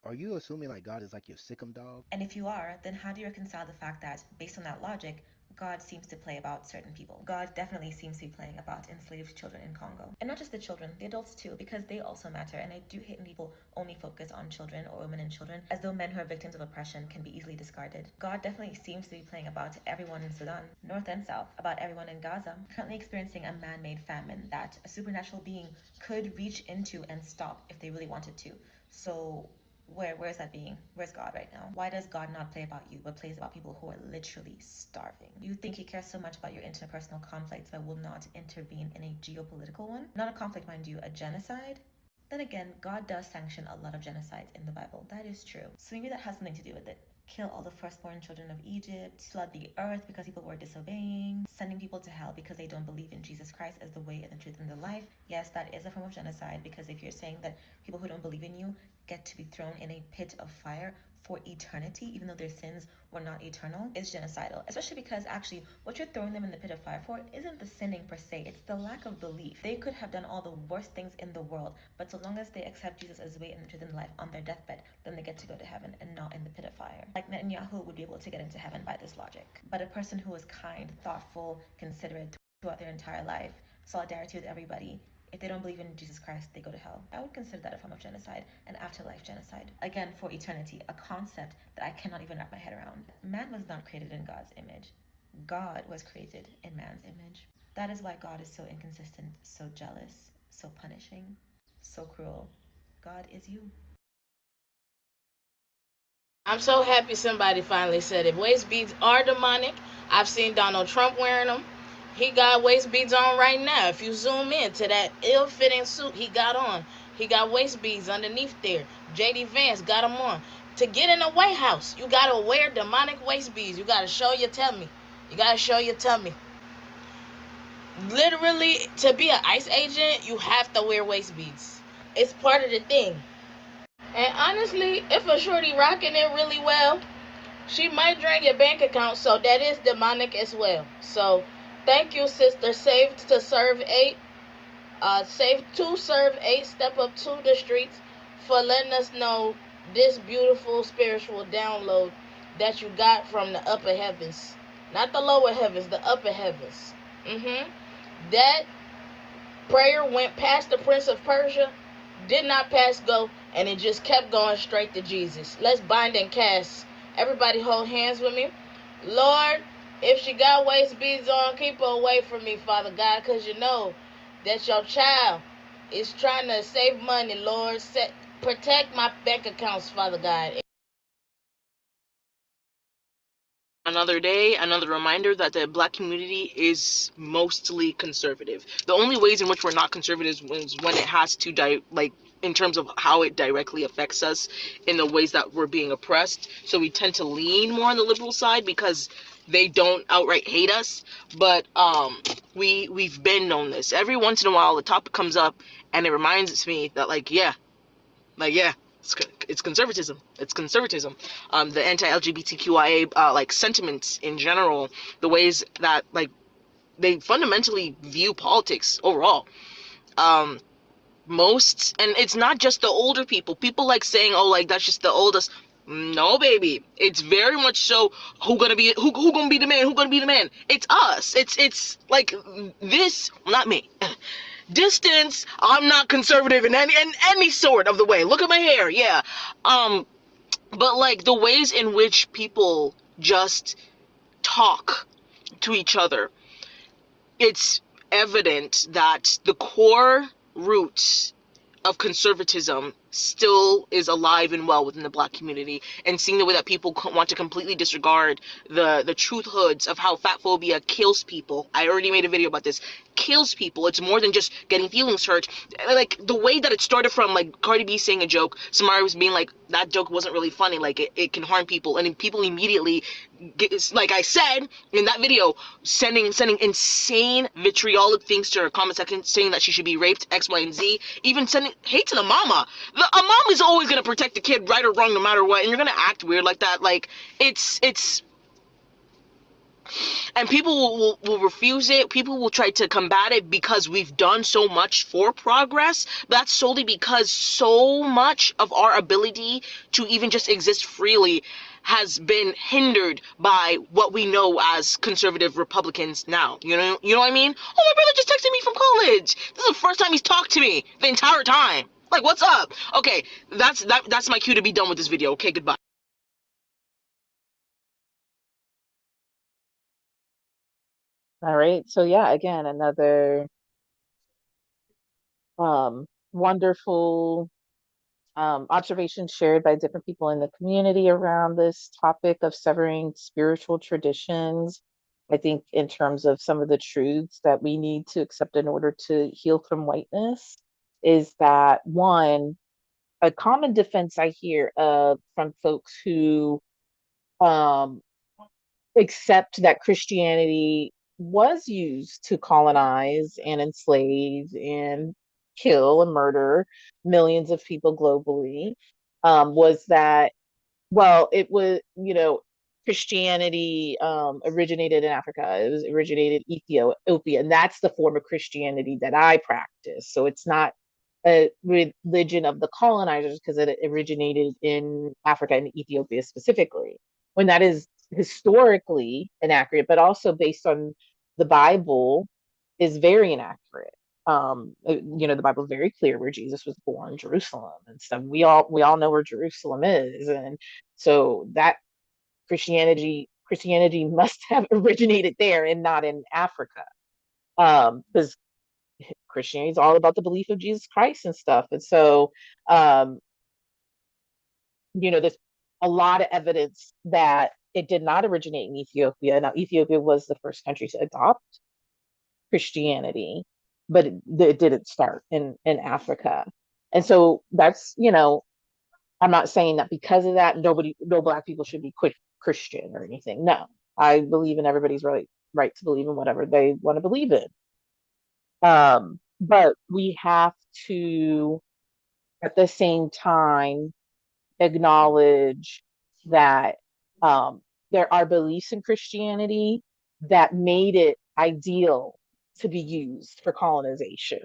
are you assuming like God is like your sick'em dog? And if you are, then how do you reconcile the fact that, based on that logic, God seems to play about certain people? God definitely seems to be playing about enslaved children in Congo. And not just the children, the adults too, because they also matter. And I do hate when people only focus on children or women and children, as though men who are victims of oppression can be easily discarded. God definitely seems to be playing about everyone in Sudan, north and south, about everyone in Gaza, currently experiencing a man-made famine that a supernatural being could reach into and stop if they really wanted to. So where's that being? Where's God right now? Why does God not play about you, but plays about people who are literally starving? You think he cares so much about your interpersonal conflicts but will not intervene in a geopolitical one? Not a conflict, mind you, a genocide? Then again, God does sanction a lot of genocides in the Bible. That is true. So maybe that has something to do with it. Kill all the firstborn children of Egypt, flood the earth because people were disobeying, sending people to hell because they don't believe in Jesus Christ as the way and the truth and the life. Yes, that is a form of genocide, because if you're saying that people who don't believe in you get to be thrown in a pit of fire for eternity, even though their sins were not eternal, is genocidal. Especially because actually what you're throwing them in the pit of fire for isn't the sinning per se, it's the lack of belief. They could have done all the worst things in the world, but so long as they accept Jesus as way and the truth in life on their deathbed, then they get to go to heaven and not in the pit of fire. Like Netanyahu would be able to get into heaven by this logic. But a person who is kind, thoughtful, considerate throughout their entire life, solidarity with everybody, if they don't believe in Jesus Christ, they go to hell. I would consider that a form of genocide, an afterlife genocide. Again, for eternity, a concept that I cannot even wrap my head around. Man was not created in God's image. God was created in man's image. That is why God is so inconsistent, so jealous, so punishing, so cruel. God is you. I'm so happy somebody finally said it. Waist beads are demonic. I've seen Donald Trump wearing them. He got waist beads on right now. If you zoom in to that ill-fitting suit he got on, he got waist beads underneath there. J.D. Vance got them on. To get in the White House, you gotta wear demonic waist beads. You gotta show your tummy. You gotta show your tummy. Literally, to be an ICE agent, you have to wear waist beads. It's part of the thing. And honestly, if a shorty rocking it really well, she might drain your bank account, so that is demonic as well. So thank you, sister. Saved to serve 8. Saved to serve 8. Step up to the streets for letting us know this beautiful spiritual download that you got from the upper heavens. Not the lower heavens, the upper heavens. That prayer went past the Prince of Persia, did not pass go, and it just kept going straight to Jesus. Let's bind and cast. Everybody hold hands with me. Lord, if she got waist beads on, keep her away from me, Father God, because you know that your child is trying to save money, Lord. Protect my bank accounts, Father God. Another day, another reminder that the black community is mostly conservative. The only ways in which we're not conservative is when it has to in terms of how it directly affects us in the ways that we're being oppressed. So we tend to lean more on the liberal side because they don't outright hate us. But we've been known this. Every once in a while, the topic comes up and it reminds me that it's conservatism. It's conservatism. The anti-LGBTQIA sentiments in general, the ways that they fundamentally view politics overall. Most, and it's not just the older people. People like saying, "Oh, that's just the oldest." No, baby. It's very much so. Who gonna be the man? Who gonna be the man? It's us. It's like this. Not me. Distance. I'm not conservative in any sort of the way. Look at my hair. Yeah. But the ways in which people just talk to each other, it's evident that the core roots of conservatism still is alive and well within the Black community, and seeing the way that people want to completely disregard the truthhoods of how fat phobia kills people. I already made a video about this. Kills people. It's more than just getting feelings hurt. Like the way that it started from, like, Cardi B saying a joke, Samara was being like, that joke wasn't really funny, like it can harm people, and then people immediately get, like I said in that video, sending insane vitriolic things to her comment section, saying that she should be raped, X, Y, and Z, even sending hate to the mama. A mom is always gonna protect the kid, right or wrong, no matter what, and you're gonna act weird like that. Like, it's and people will refuse it. People will try to combat it because we've done so much for progress. That's solely because so much of our ability to even just exist freely has been hindered by what we know as conservative Republicans now. You know what I mean? Oh, my brother just texted me from college. This is the first time he's talked to me the entire time. Like, what's up? Okay, that's my cue to be done with this video. Okay, goodbye. All right. So yeah, again, another wonderful observations shared by different people in the community around this topic of severing spiritual traditions. I think in terms of some of the truths that we need to accept in order to heal from whiteness is that, one, a common defense I hear from folks who um, accept that Christianity was used to colonize and enslave and kill and murder millions of people globally, was that, well, it was, Christianity originated in Africa. It was originated in Ethiopia, and that's the form of Christianity that I practice. So it's not a religion of the colonizers because it originated in Africa and Ethiopia specifically. When that is historically inaccurate, but also based on the Bible, is very inaccurate. The Bible is very clear where Jesus was born, Jerusalem and stuff. We all know where Jerusalem is, and so that Christianity must have originated there and not in Africa, because Christianity is all about the belief of Jesus Christ and stuff. And so, um, there's a lot of evidence that it did not originate in Ethiopia. Now, Ethiopia was the first country to adopt Christianity, but it didn't start in Africa. And so that's, I'm not saying that because of that, no Black people should be Christian or anything. No, I believe in everybody's right to believe in whatever they want to believe in. But we have to, at the same time, acknowledge that there are beliefs in Christianity that made it ideal to be used for colonization.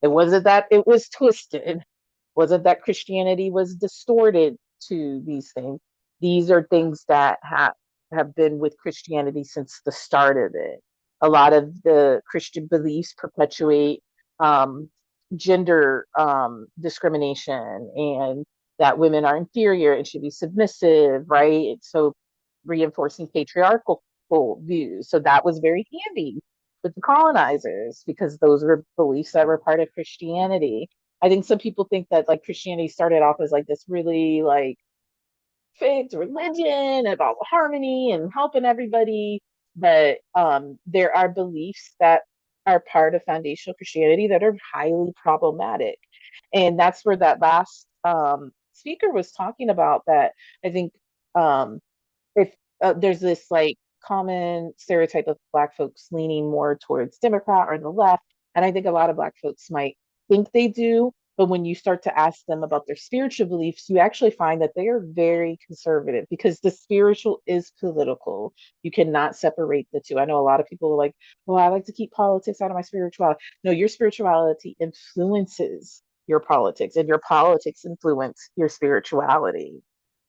It wasn't that it was twisted, wasn't that Christianity was distorted to these things. These are things that have been with Christianity since the start of it. A lot of the Christian beliefs perpetuate um, gender discrimination, and that women are inferior and should be submissive, right? So reinforcing patriarchal views. So that was very handy with the colonizers because those were beliefs that were part of Christianity. I think some people think that like Christianity started off as like this really like perfect religion about harmony and helping everybody, but there are beliefs that are part of foundational Christianity that are highly problematic, and that's where that last speaker was talking about that. I think if there's this like common stereotype of Black folks leaning more towards Democrat or the left, and I think a lot of Black folks might think they do, but when you start to ask them about their spiritual beliefs, you actually find that they are very conservative because the spiritual is political. You cannot separate the two. I know a lot of people are like, well, I like to keep politics out of my spirituality. No, your spirituality influences your politics, and your politics influence your spirituality.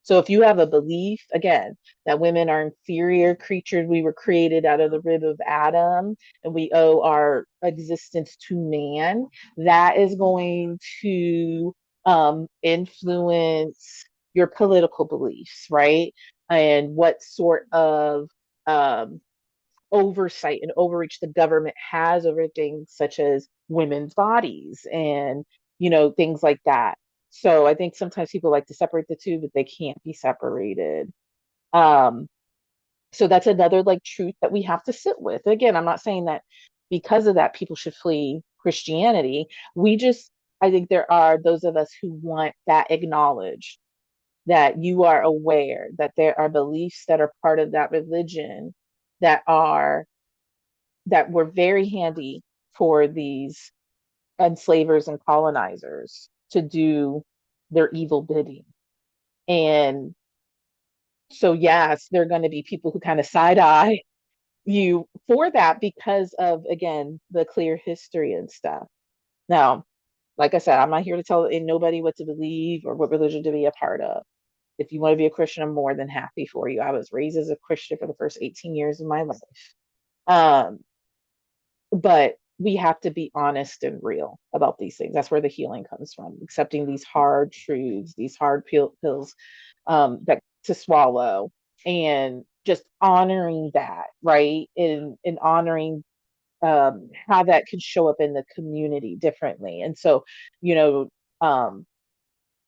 So if you have a belief, again, that women are inferior creatures, we were created out of the rib of Adam, and we owe our existence to man, that is going to influence your political beliefs, right? And what sort of um, oversight and overreach the government has over things such as women's bodies and things like that. So I think sometimes people like to separate the two, but they can't be separated. Um, so that's another like truth that we have to sit with. Again, I'm not saying that because of that people should flee Christianity. We just, I think there are those of us who want that acknowledged, that you are aware that there are beliefs that are part of that religion that are that were very handy for these enslavers and colonizers to do their evil bidding. And so, yes, there are going to be people who kind of side eye you for that because of, again, the clear history and stuff. Now, like I said, I'm not here to tell nobody what to believe or what religion to be a part of. If you want to be a Christian, I'm more than happy for you. I was raised as a Christian for the first 18 years of my life. Um, but we have to be honest and real about these things. That's where the healing comes from, accepting these hard truths, these hard pills that to swallow, and just honoring that, right? And honoring how that can show up in the community differently. And so, you know,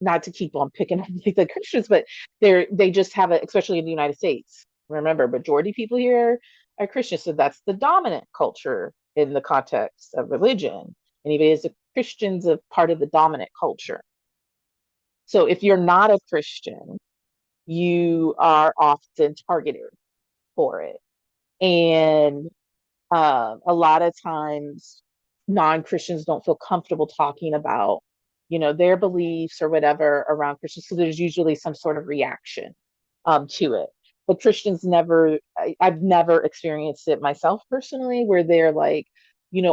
not to keep on picking on the Christians, but they just have it, especially in the United States. Remember, majority of people here are Christians, so that's the dominant culture in the context of religion. Anybody is a Christian's a part of the dominant culture. So if you're not a Christian, you are often targeted for it. And a lot of times non-Christians don't feel comfortable talking about, their beliefs or whatever around Christians. So there's usually some sort of reaction to it. But Christians never, I've never experienced it myself personally, where they're like,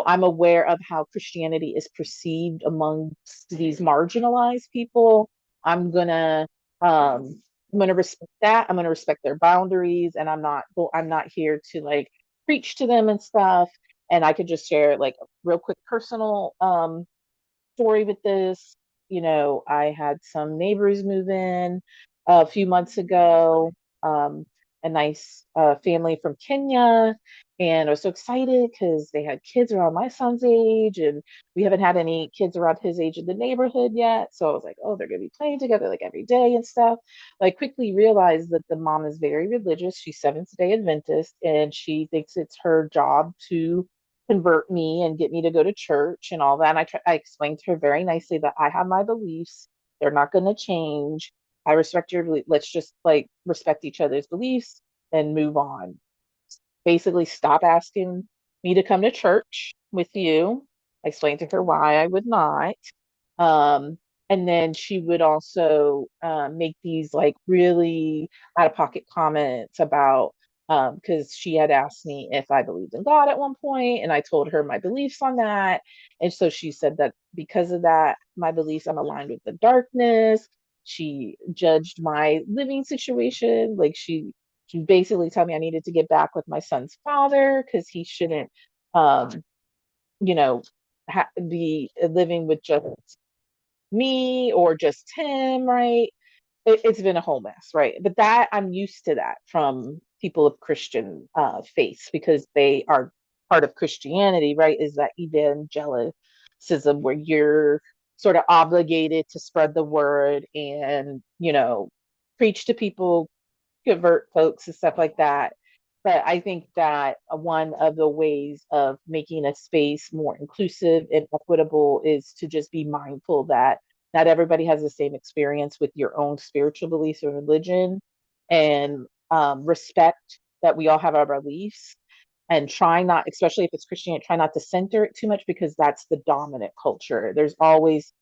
I'm aware of how Christianity is perceived amongst these marginalized people. I'm gonna I'm gonna respect that. I'm gonna respect their boundaries, and I'm not here to like preach to them and stuff. And I could just share like a real quick personal story with this. I had some neighbors move in a few months ago, um, a nice family from Kenya. And I was so excited because they had kids around my son's age, and we haven't had any kids around his age in the neighborhood yet. So I was like, oh, they're going to be playing together like every day and stuff. But I quickly realized that the mom is very religious. She's Seventh-day Adventist, and she thinks it's her job to convert me and get me to go to church and all that. And I explained to her very nicely that I have my beliefs. They're not going to change. I respect your belief. Let's just like respect each other's beliefs and move on. Basically, stop asking me to come to church with you. I explained to her why I would not. Um, and then she would also make these like really out of pocket comments about because she had asked me if I believed in God at one point, and I told her my beliefs on that. And so she said that because of that, my beliefs, I'm aligned with the darkness. She judged my living situation. Like she basically told me I needed to get back with my son's father because he shouldn't, um, you know, be living with just me or just him, right? It's been a whole mess, right? But that I'm used to that from people of Christian faiths because they are part of Christianity, right? Is that evangelicism where you're sort of obligated to spread the word and, preach to people, convert folks and stuff like that. But I think that one of the ways of making a space more inclusive and equitable is to just be mindful that not everybody has the same experience with your own spiritual beliefs or religion, and respect that we all have our beliefs, and try not, especially if it's Christianity, try not to center it too much because that's the dominant culture. It's always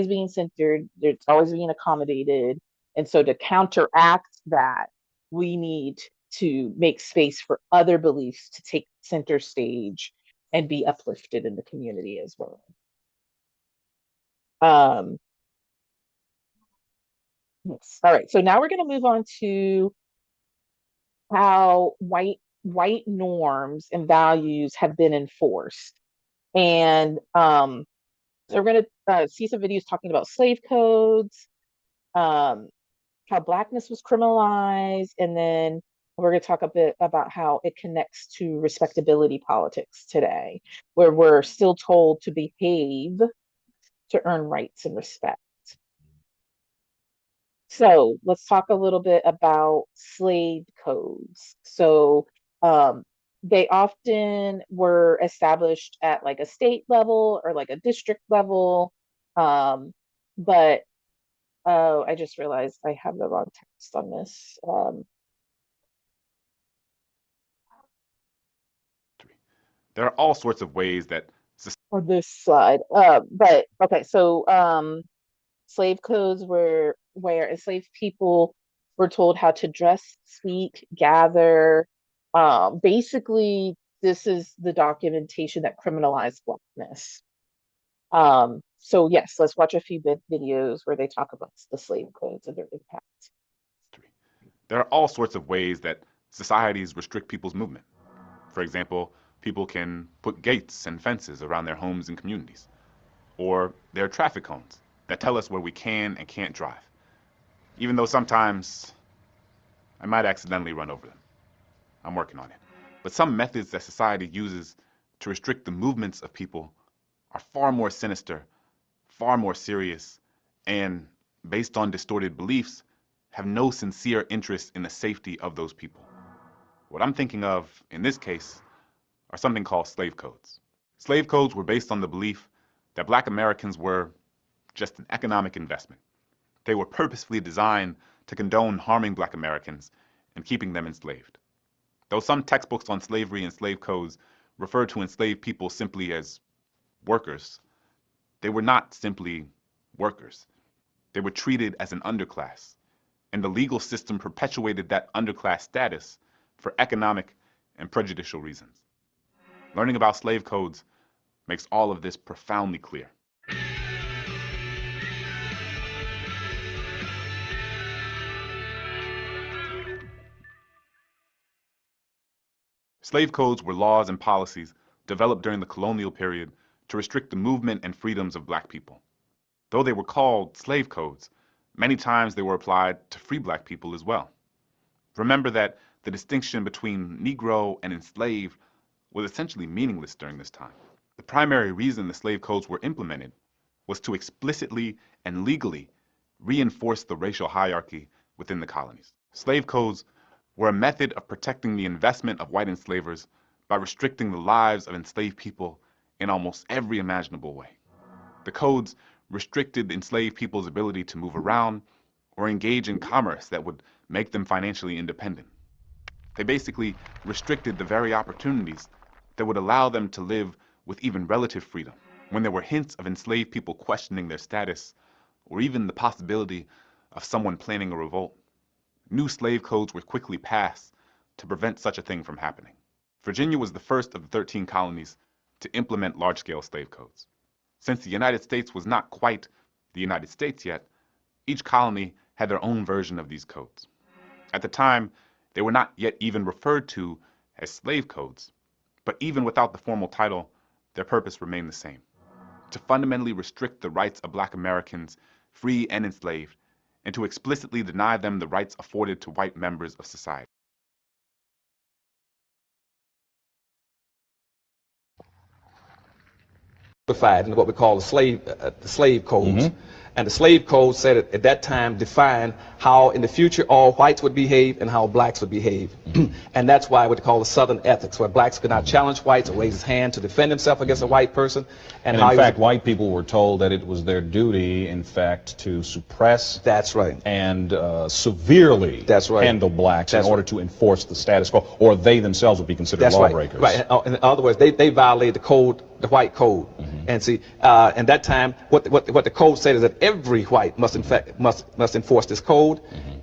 being centered, it's always being accommodated. And so to counteract that, we need to make space for other beliefs to take center stage and be uplifted in the community as well. Yes. All right. So now we're going to move on to how white norms and values have been enforced. And so we're going to see some videos talking about slave codes, um, how Blackness was criminalized, and then we're going to talk a bit about how it connects to respectability politics today, where we're still told to behave to earn rights and respect. So let's talk a little bit about slave codes. So they often were established at like a state level or like a district level. But oh, I just realized I have the wrong text on this. There are all sorts of ways that On this slide. But okay, so slave codes were where enslaved people were told how to dress, speak, gather. Basically, this is the documentation that criminalized blackness. So yes, let's watch a few videos where they talk about the slave codes and their impact. there are all sorts of ways that societies restrict people's movement. For example, people can put gates and fences around their homes and communities. Or there are traffic cones that tell us where we can and can't drive. Even though sometimes I might accidentally run over them. I'm working on it. But some methods that society uses to restrict the movements of people are far more sinister, far more serious, and based on distorted beliefs, have no sincere interest in the safety of those people. What I'm thinking of in this case are something called slave codes. Slave codes were based on the belief that black Americans were just an economic investment. They were purposefully designed to condone harming black Americans and keeping them enslaved. Though some textbooks on slavery and slave codes refer to enslaved people simply as workers, they were not simply workers. They were treated as an underclass, and the legal system perpetuated that underclass status for economic and prejudicial reasons. Learning about slave codes makes all of this profoundly clear. Slave codes were laws and policies developed during the colonial period to restrict the movement and freedoms of black people. Though they were called slave codes, many times they were applied to free black people as well. Remember that the distinction between Negro and enslaved was essentially meaningless during this time. The primary reason the slave codes were implemented was to explicitly and legally reinforce the racial hierarchy within the colonies. Slave codes were a method of protecting the investment of white enslavers by restricting the lives of enslaved people in almost every imaginable way. The codes restricted enslaved people's ability to move around or engage in commerce that would make them financially independent. They basically restricted the very opportunities that would allow them to live with even relative freedom. When there were hints of enslaved people questioning their status, or even the possibility of someone planning a revolt, new slave codes were quickly passed to prevent such a thing from happening. Virginia was the first of the 13 colonies to implement large-scale slave codes. Since the United States was not quite the United States yet, each colony had their own version of these codes. At the time, they were not yet even referred to as slave codes, but even without the formal title, their purpose remained the same: to fundamentally restrict the rights of black Americans, free and enslaved, and to explicitly deny them the rights afforded to white members of society. In what we call the slave codes. And the slave code said at that time defined how in the future all whites would behave and how blacks would behave. And that's why what they call the Southern ethics, where blacks could not challenge whites or raise his hand to defend himself against a white person. And in fact, white people were told that it was their duty, in fact, to suppress and severely handle blacks in order to enforce the status quo, or they themselves would be considered lawbreakers. Right. In other words, they violated the code, the white code. And see, in that time, what the code said is that every white must enforce this code.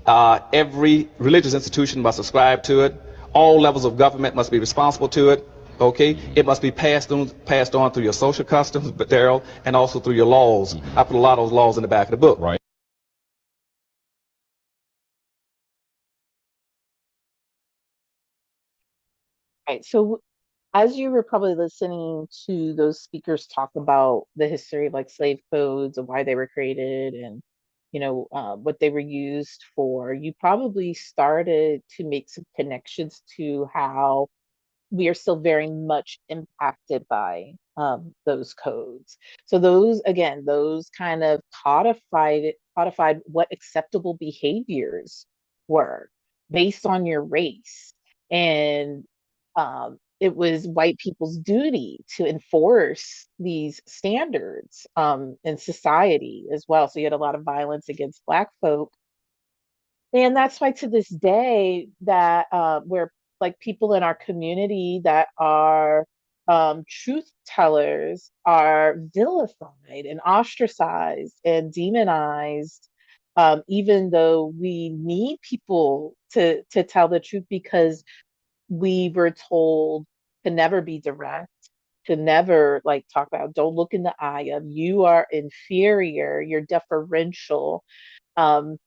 Every religious institution must subscribe to it. All levels of government must be responsible to it. Okay, it must be passed on through your social customs, Daryl, and also through your laws. I put a lot of those laws in the back of the book. Right. Right. So as you were probably listening to those speakers talk about the history of like slave codes and why they were created and what they were used for, you probably started to make some connections to how we are still very much impacted by those codes. So those, again, those kind of codified what acceptable behaviors were based on your race. And it was white people's duty to enforce these standards in society as well. So you had a lot of violence against Black folk. And that's why to this day that where like people in our community that are truth tellers are vilified and ostracized and demonized, even though we need people to tell the truth because we were told to never be direct, to never like talk about, don't look in the eye of, you are inferior, you're deferential. Um,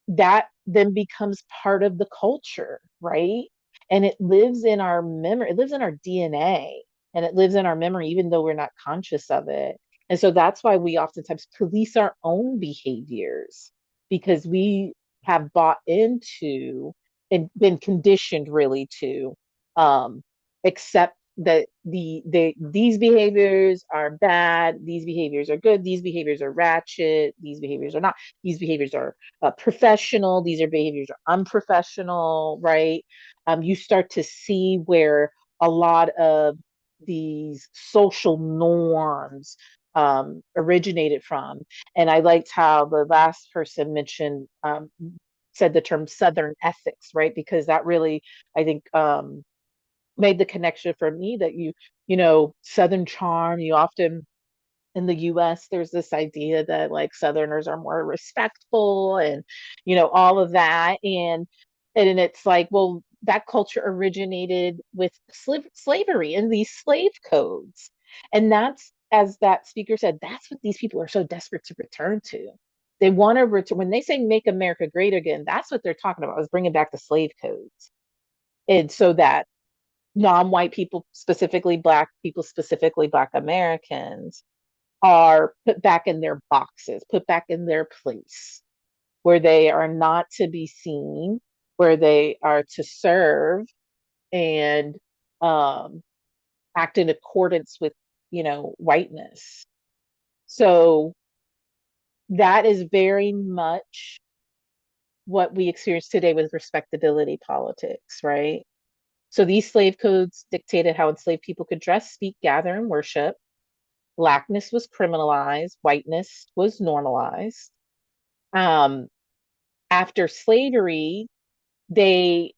that then becomes part of the culture, right? And it lives in our memory, it lives in our DNA, and it lives in our memory, even though we're not conscious of it. And so that's why we oftentimes police our own behaviors because we have bought into and been conditioned really to accept that these behaviors are bad, these behaviors are good, these behaviors are ratchet, these behaviors are not, these behaviors are professional, these are behaviors are unprofessional, right? You start to see where a lot of these social norms originated from. And I liked how the last person mentioned, said the term Southern ethics, right? Because that really, I think, made the connection for me that you know, Southern charm, you often in the US, there's this idea that like Southerners are more respectful and, you know, all of that. And it's like, well, that culture originated with slavery and these slave codes. And that's, as that speaker said, that's what these people are so desperate to return to. They want to return, when they say make America great again, that's what they're talking about, is bringing back the slave codes. And so that non-white people, specifically Black people, specifically Black Americans, are put back in their boxes, put back in their place, where they are not to be seen, where they are to serve and um, act in accordance with, you know, whiteness. So that is very much what we experience today with respectability politics, right? So these slave codes dictated how enslaved people could dress, speak, gather, and worship. Blackness was criminalized, whiteness was normalized. Um, After slavery, they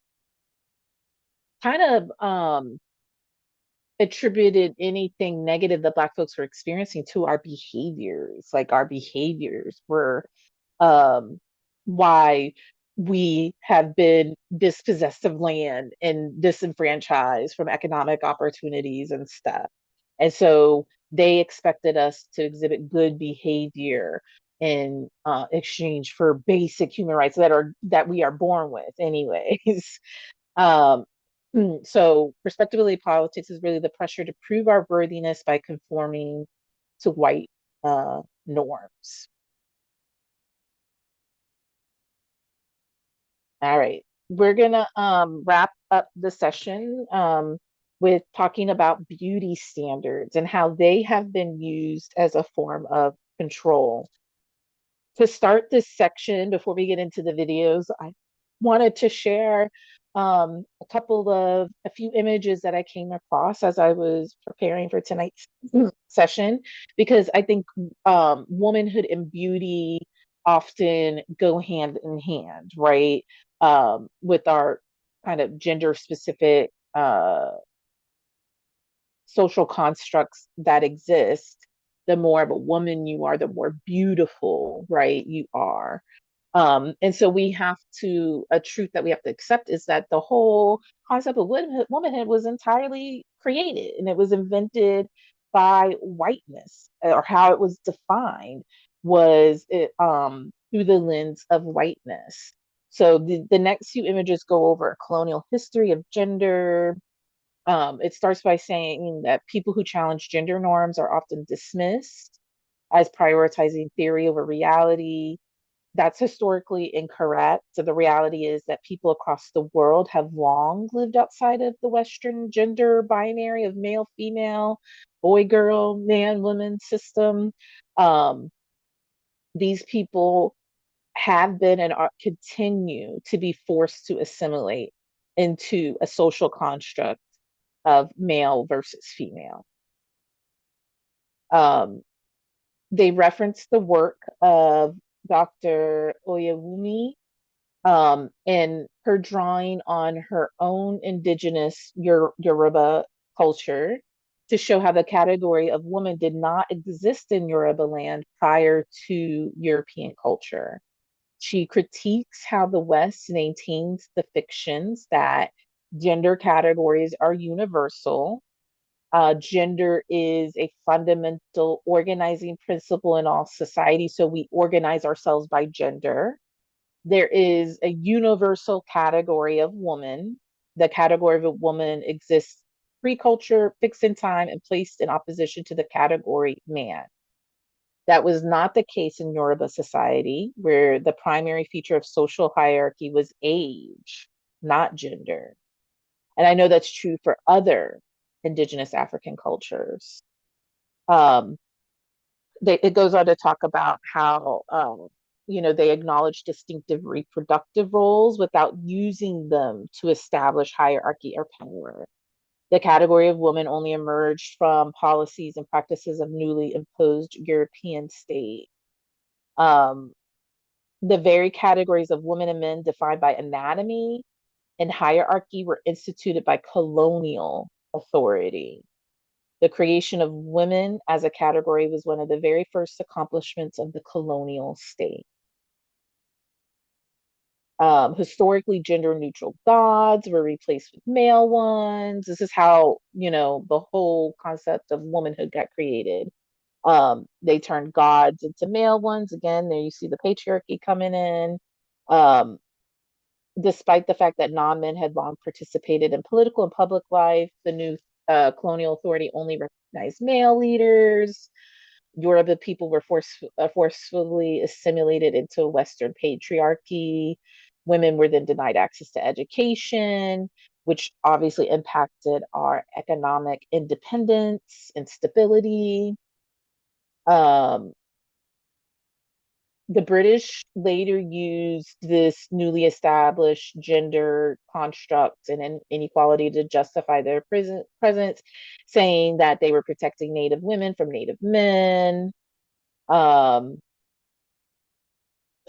kind of attributed anything negative that Black folks were experiencing to our behaviors. Like our behaviors were um, why we have been dispossessed of land and disenfranchised from economic opportunities and stuff. And so they expected us to exhibit good behavior in exchange for basic human rights that we are born with anyways. um, so respectability politics is really the pressure to prove our worthiness by conforming to white norms. All right. We're gonna wrap up the session with talking about beauty standards and how they have been used as a form of control. To start this section, before we get into the videos, I wanted to share a few images that I came across as I was preparing for tonight's session, because I think womanhood and beauty often go hand in hand, right? With our kind of gender specific social constructs that exist. The more of a woman you are, the more beautiful, right, you are. And so we have to, a truth that we have to accept is that the whole concept of womanhood was entirely created and it was invented by whiteness, or how it was defined was through the lens of whiteness. So the next few images go over a colonial history of gender. It starts by saying that people who challenge gender norms are often dismissed as prioritizing theory over reality. That's historically incorrect. So the reality is that people across the world have long lived outside of the Western gender binary of male, female, boy, girl, man, woman system. Um, these people have been and are, continue to be forced to assimilate into a social construct of male versus female. Um, they reference the work of Dr. Oyewumi and her drawing on her own indigenous Yoruba culture to show how the category of woman did not exist in Yoruba land prior to European culture. She critiques how the West maintains the fictions that gender categories are universal. Gender is a fundamental organizing principle in all society, so we organize ourselves by gender. There is a universal category of woman. The category of a woman exists pre-culture, fixed in time, and placed in opposition to the category man. That was not the case in Yoruba society, where the primary feature of social hierarchy was age, not gender. And I know that's true for other indigenous African cultures. Um, it goes on to talk about how they acknowledge distinctive reproductive roles without using them to establish hierarchy or power. The category of woman only emerged from policies and practices of newly imposed European state. Um, the very categories of women and men defined by anatomy and hierarchy were instituted by colonial authority. The creation of women as a category was one of the very first accomplishments of the colonial state. Historically, gender neutral gods were replaced with male ones. This is how, the whole concept of womanhood got created. They turned gods into male ones. Again, there you see the patriarchy coming in. Um, Despite the fact that non-men had long participated in political and public life, the new colonial authority only recognized male leaders. Yoruba people were forcefully assimilated into Western patriarchy. Women were then denied access to education, which obviously impacted our economic independence and stability. Um, the British later used this newly established gender construct and inequality to justify their presence, saying that they were protecting Native women from Native men. Um,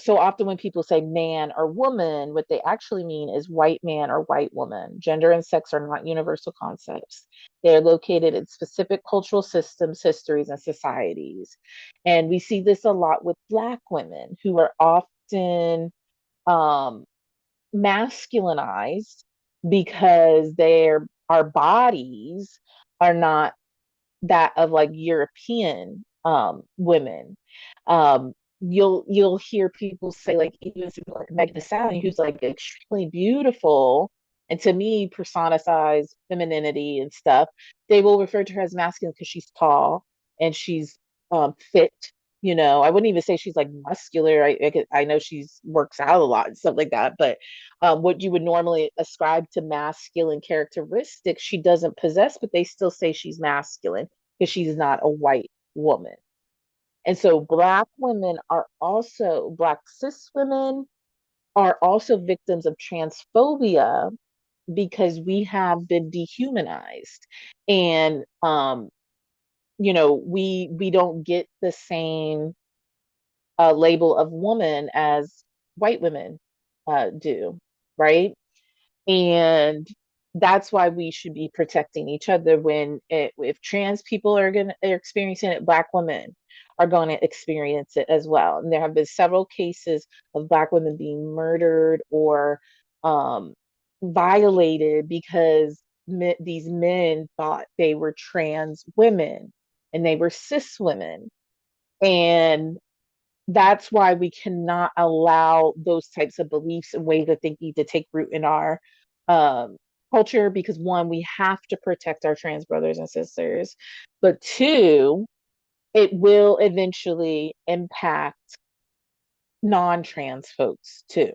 so often when people say man or woman, what they actually mean is white man or white woman. Gender and sex are not universal concepts. They're located in specific cultural systems, histories, and societies. And we see this a lot with Black women who are often um, masculinized because our bodies are not that of like European women. Um, you'll hear people say like even like Megan Thee Stallion, who's like extremely beautiful and to me personifies femininity and stuff. They will refer to her as masculine because she's tall and she's fit. I wouldn't even say she's like muscular. I know she's works out a lot and stuff like that, but what you would normally ascribe to masculine characteristics, she doesn't possess, but they still say she's masculine because she's not a white woman. And so Black women are also, Black cis women are also victims of transphobia because we have been dehumanized. And we don't get the same label of woman as white women do, right? And that's why we should be protecting each other if trans people are experiencing it, Black women are going to experience it as well. And there have been several cases of Black women being murdered or um, violated because these men thought they were trans women and they were cis women. And that's why we cannot allow those types of beliefs and ways of thinking to take root in our um, culture because one, we have to protect our trans brothers and sisters, but two, it will eventually impact non-trans folks too.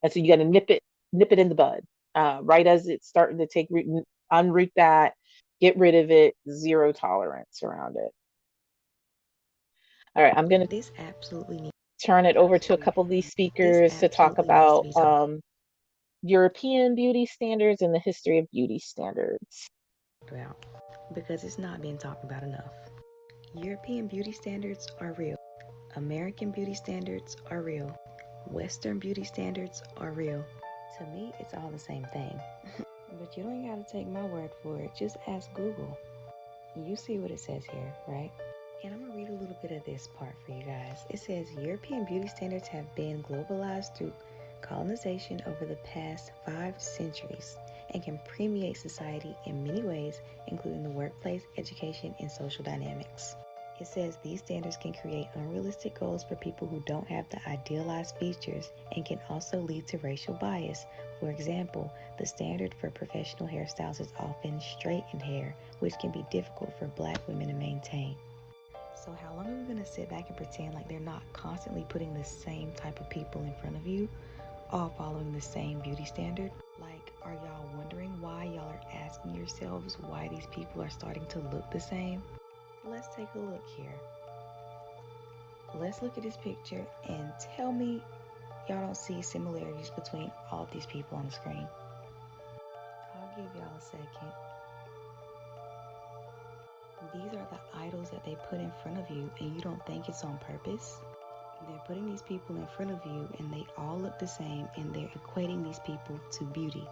And so you got to nip it in the bud, right as it's starting to take root, unroot that, get rid of it, zero tolerance around it. All right, I'm going to This absolutely needs turn it over to a couple of these speakers to talk about European beauty standards and the history of beauty standards. about, because it's not being talked about enough. European beauty standards are real. American beauty standards are real. Western beauty standards are real. To me, it's all the same thing. But you don't gotta take my word for it. Just ask Google. You see what it says here, right? And I'm gonna read a little bit of this part for you guys. It says European beauty standards have been globalized through colonization over the past 5 centuries and can permeate society in many ways, including the workplace, education, and social dynamics. It says these standards can create unrealistic goals for people who don't have the idealized features and can also lead to racial bias. For example, the standard for professional hairstyles is often straightened hair, which can be difficult for Black women to maintain. So how long are we going to sit back and pretend like they're not constantly putting the same type of people in front of you, all following the same beauty standard? Like, are y'all wondering why y'all are asking yourselves why these people are starting to look the same? Let's take a look here. Let's look at this picture and tell me y'all don't see similarities between all of these people on the screen. I'll give y'all a second. These are the idols that they put in front of you, and you don't think it's on purpose? They're putting these people in front of you, and they all look the same, and they're equating these people to beauty.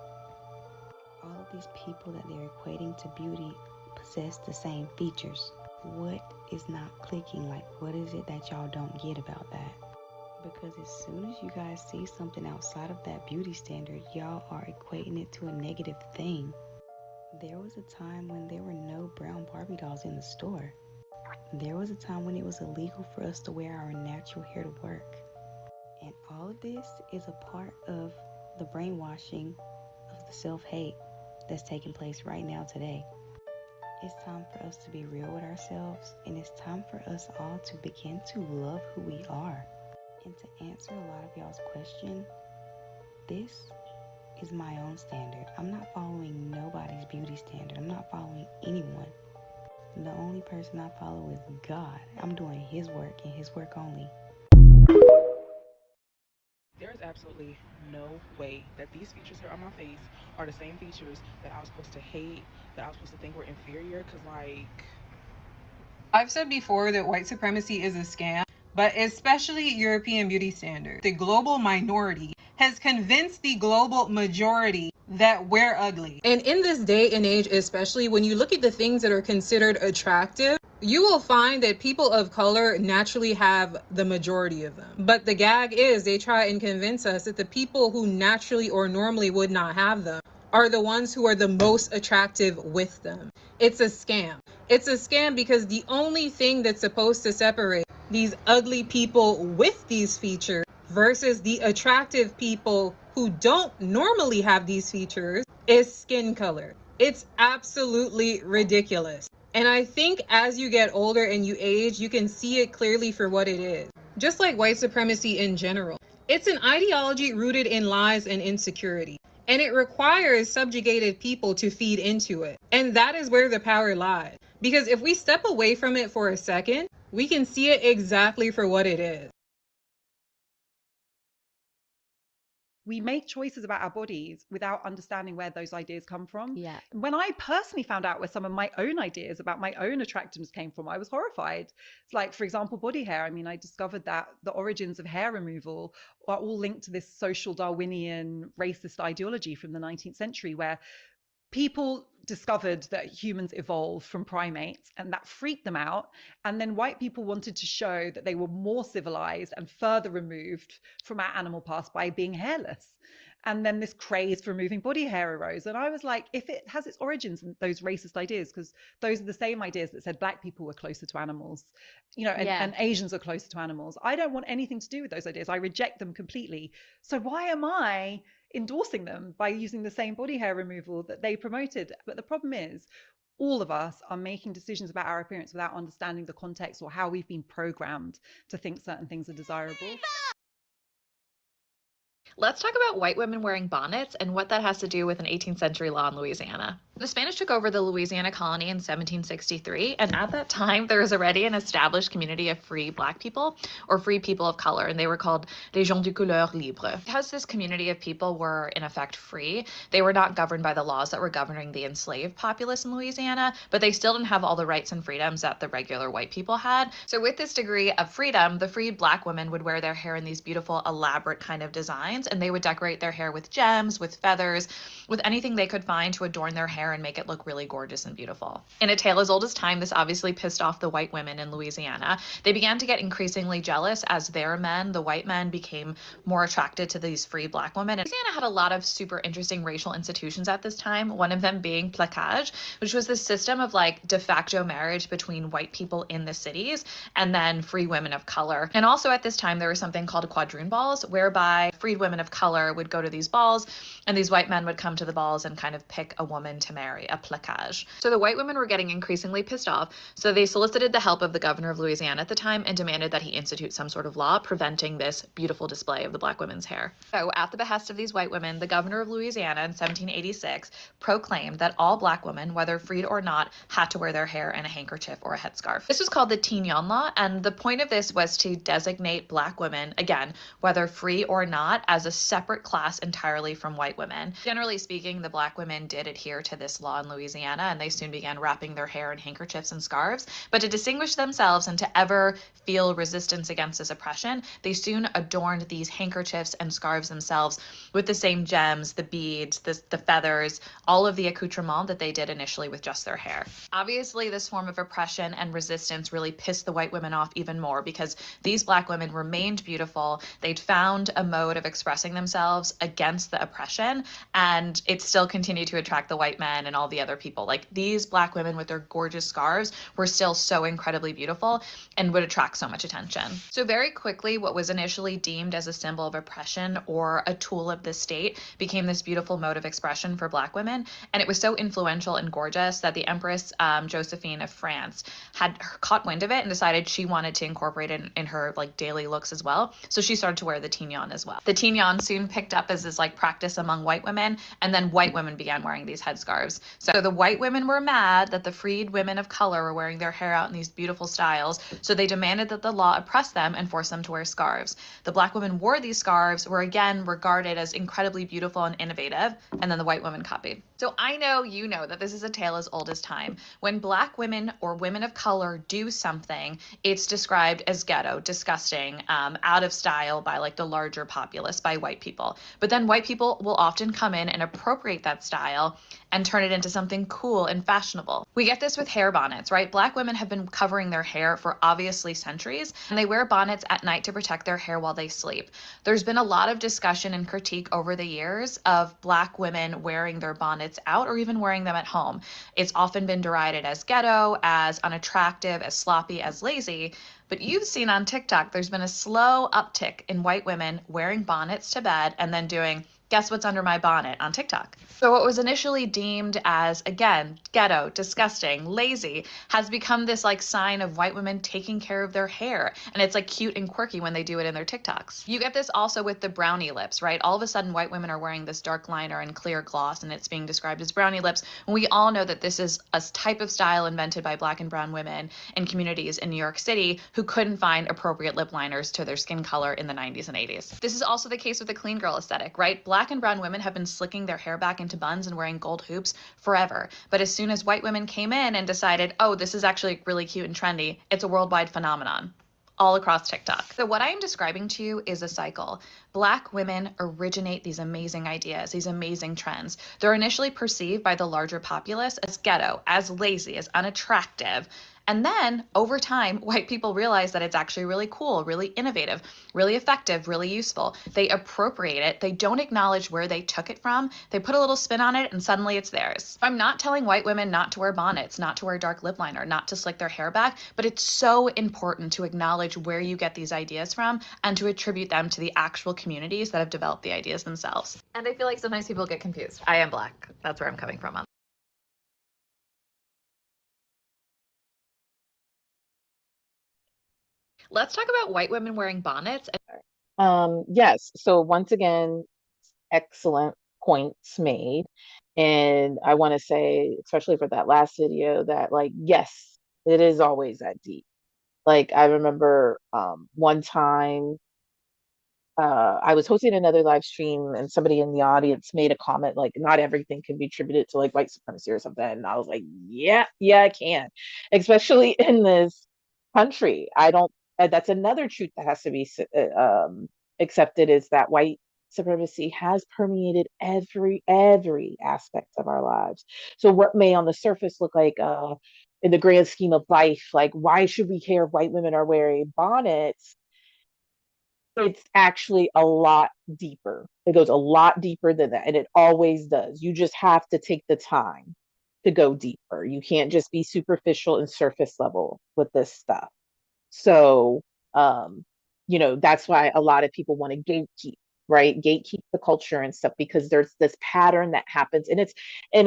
All of these people that they're equating to beauty possess the same features. What is not clicking? Like, what is it that y'all don't get about that? Because as soon as you guys see something outside of that beauty standard, y'all are equating it to a negative thing. There was a time when there were no brown Barbie dolls in the store. There was a time when it was illegal for us to wear our natural hair to work. And all of this is a part of the brainwashing of the self-hate that's taking place right now today. It's time for us to be real with ourselves, and it's time for us all to begin to love who we are. And to answer a lot of y'all's question, this is my own standard. I'm not following nobody's beauty standard. I'm not following anyone. The only person I follow is God. I'm doing His work and His work only. There's absolutely no way that these features here on my face are the same features that I was supposed to hate, that I was supposed to think were inferior, because, like... I've said before that white supremacy is a scam, but especially European beauty standards. The global minority has convinced the global majority that we're ugly. And in this day and age, especially when you look at the things that are considered attractive, you will find that people of color naturally have the majority of them. But the gag is they try and convince us that the people who naturally or normally would not have them are the ones who are the most attractive with them. It's a scam. It's a scam because the only thing that's supposed to separate these ugly people with these features versus the attractive people who don't normally have these features is skin color. It's absolutely ridiculous. And I think as you get older and you age, you can see it clearly for what it is. Just like white supremacy in general. It's an ideology rooted in lies and insecurity. And it requires subjugated people to feed into it. And that is where the power lies. Because if we step away from it for a second, we can see it exactly for what it is. We make choices about our bodies without understanding where those ideas come from. Yeah. When I personally found out where some of my own ideas about my own attractiveness came from, I was horrified. It's like, for example, body hair. I mean, I discovered that the origins of hair removal are all linked to this social Darwinian racist ideology from the 19th century, where people discovered that humans evolved from primates, and that freaked them out. And then white people wanted to show that they were more civilized and further removed from our animal past by being hairless. And then this craze for removing body hair arose. And I was like, if it has its origins in those racist ideas, because those are the same ideas that said Black people were closer to animals, you know, and Asians are closer to animals. I don't want anything to do with those ideas. I reject them completely. So why am I endorsing them by using the same body hair removal that they promoted? But the problem is, all of us are making decisions about our appearance without understanding the context or how we've been programmed to think certain things are desirable. Let's talk about white women wearing bonnets and what that has to do with an 18th century law in Louisiana. The Spanish took over the Louisiana colony in 1763, and at that time there was already an established community of free black people, or free people of color, and they were called les gens de couleur libre. Because this community of people were in effect free, they were not governed by the laws that were governing the enslaved populace in Louisiana, but they still didn't have all the rights and freedoms that the regular white people had. So with this degree of freedom, the freed black women would wear their hair in these beautiful, elaborate kind of designs, and they would decorate their hair with gems, with feathers, with anything they could find to adorn their hair and make it look really gorgeous and beautiful. In a tale as old as time, this obviously pissed off the white women in Louisiana. They began to get increasingly jealous as their men, the white men, became more attracted to these free black women. And Louisiana had a lot of super interesting racial institutions at this time, one of them being plaquage, which was this system of like de facto marriage between white people in the cities and then free women of color. And also at this time, there was something called quadroon balls, whereby freed women of color would go to these balls and these white men would come to the balls and kind of pick a woman to marry, a plaquage. So the white women were getting increasingly pissed off, so they solicited the help of the governor of Louisiana at the time and demanded that he institute some sort of law preventing this beautiful display of the black women's hair. So at the behest of these white women, the governor of Louisiana in 1786 proclaimed that all black women, whether freed or not, had to wear their hair in a handkerchief or a headscarf. This was called the Tignon Law, and the point of this was to designate black women, again, whether free or not, as a separate class entirely from white women. Generally speaking, the black women did adhere to this law in Louisiana, and they soon began wrapping their hair in handkerchiefs and scarves. But to distinguish themselves and to ever feel resistance against this oppression, they soon adorned these handkerchiefs and scarves themselves with the same gems, the beads, the feathers, all of the accoutrement that they did initially with just their hair. Obviously, this form of oppression and resistance really pissed the white women off even more because these black women remained beautiful. They'd found a mode of expressing themselves against the oppression, and it still continued to attract the white men and all the other people. Like, these black women with their gorgeous scarves were still so incredibly beautiful and would attract so much attention. So very quickly, what was initially deemed as a symbol of oppression or a tool of the state became this beautiful mode of expression for black women, and it was so influential and gorgeous that the Empress Josephine of France had caught wind of it and decided she wanted to incorporate it in her like daily looks as well. So she started to wear the tignon as well. The tignon soon picked up as this like practice among white women, and then white women began wearing these headscarves. So the white women were mad that the freed women of color were wearing their hair out in these beautiful styles, so they demanded that the law oppress them and force them to wear scarves. The black women wore these scarves, were again regarded as incredibly beautiful and innovative, and then the white women copied. So I know you know that this is a tale as old as time. When black women or women of color do something, it's described as ghetto, disgusting, out of style by like the larger populace, by white people. But then white people will often come in and appropriate that style and turn it into something cool and fashionable. We get this with hair bonnets, right? Black women have been covering their hair for obviously centuries, and they wear bonnets at night to protect their hair while they sleep. There's been a lot of discussion and critique over the years of black women wearing their bonnets out or even wearing them at home. It's often been derided as ghetto, as unattractive, as sloppy, as lazy. But you've seen on TikTok, there's been a slow uptick in white women wearing bonnets to bed and then doing guess what's under my bonnet on TikTok. So what was initially deemed as, again, ghetto, disgusting, lazy, has become this like sign of white women taking care of their hair. And it's like cute and quirky when they do it in their TikToks. You get this also with the brownie lips, right? All of a sudden white women are wearing this dark liner and clear gloss, and it's being described as brownie lips. And we all know that this is a type of style invented by black and brown women in communities in New York City who couldn't find appropriate lip liners to their skin color in the 90s and 80s. This is also the case with the clean girl aesthetic, right? Black and brown women have been slicking their hair back into buns and wearing gold hoops forever. But as soon as white women came in and decided, oh, this is actually really cute and trendy, it's a worldwide phenomenon all across TikTok. So what I am describing to you is a cycle. Black women originate these amazing ideas, these amazing trends. They're initially perceived by the larger populace as ghetto, as lazy, as unattractive. And then over time, white people realize that it's actually really cool, really innovative, really effective, really useful. They appropriate it. They don't acknowledge where they took it from. They put a little spin on it and suddenly it's theirs. I'm not telling white women not to wear bonnets, not to wear dark lip liner, not to slick their hair back, but it's so important to acknowledge where you get these ideas from and to attribute them to the actual communities that have developed the ideas themselves. And I feel like sometimes people get confused. I am black. That's where I'm coming from on. Let's talk about white women wearing bonnets. Yes. So once again, excellent points made. And I want to say, especially for that last video, that like, yes, it is always that deep. Like I remember one time I was hosting another live stream and somebody in the audience made a comment like not everything can be attributed to like white supremacy or something. And I was like, yeah, I can. Especially in this country. I don't that's another truth that has to be accepted is that white supremacy has permeated every aspect of our lives. So what may on the surface look like in the grand scheme of life, like why should we care if white women are wearing bonnets? It's actually a lot deeper. It goes a lot deeper than that, and it always does. You just have to take the time to go deeper. You can't just be superficial and surface level with this stuff. So, um, that's why a lot of people want to gatekeep, right? Gatekeep the culture and stuff because there's this pattern that happens and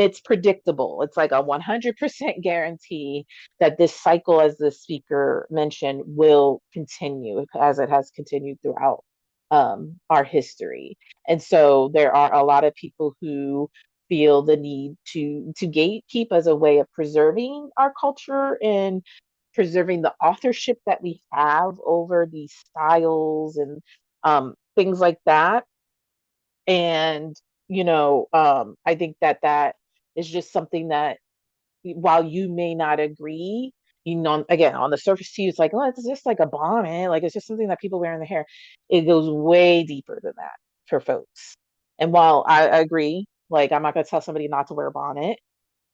it's predictable. It's like a 100% guarantee that this cycle, as the speaker mentioned, will continue as it has continued throughout our history. And so there are a lot of people who feel the need to gatekeep as a way of preserving our culture and preserving the authorship that we have over these styles and things like that. And I think that is just something that while you may not agree, again, on the surface to you, it's like, oh, it's just like a bonnet, like it's just something that people wear in their hair. It goes way deeper than that for folks. And while I agree, like I'm not gonna tell somebody not to wear a bonnet,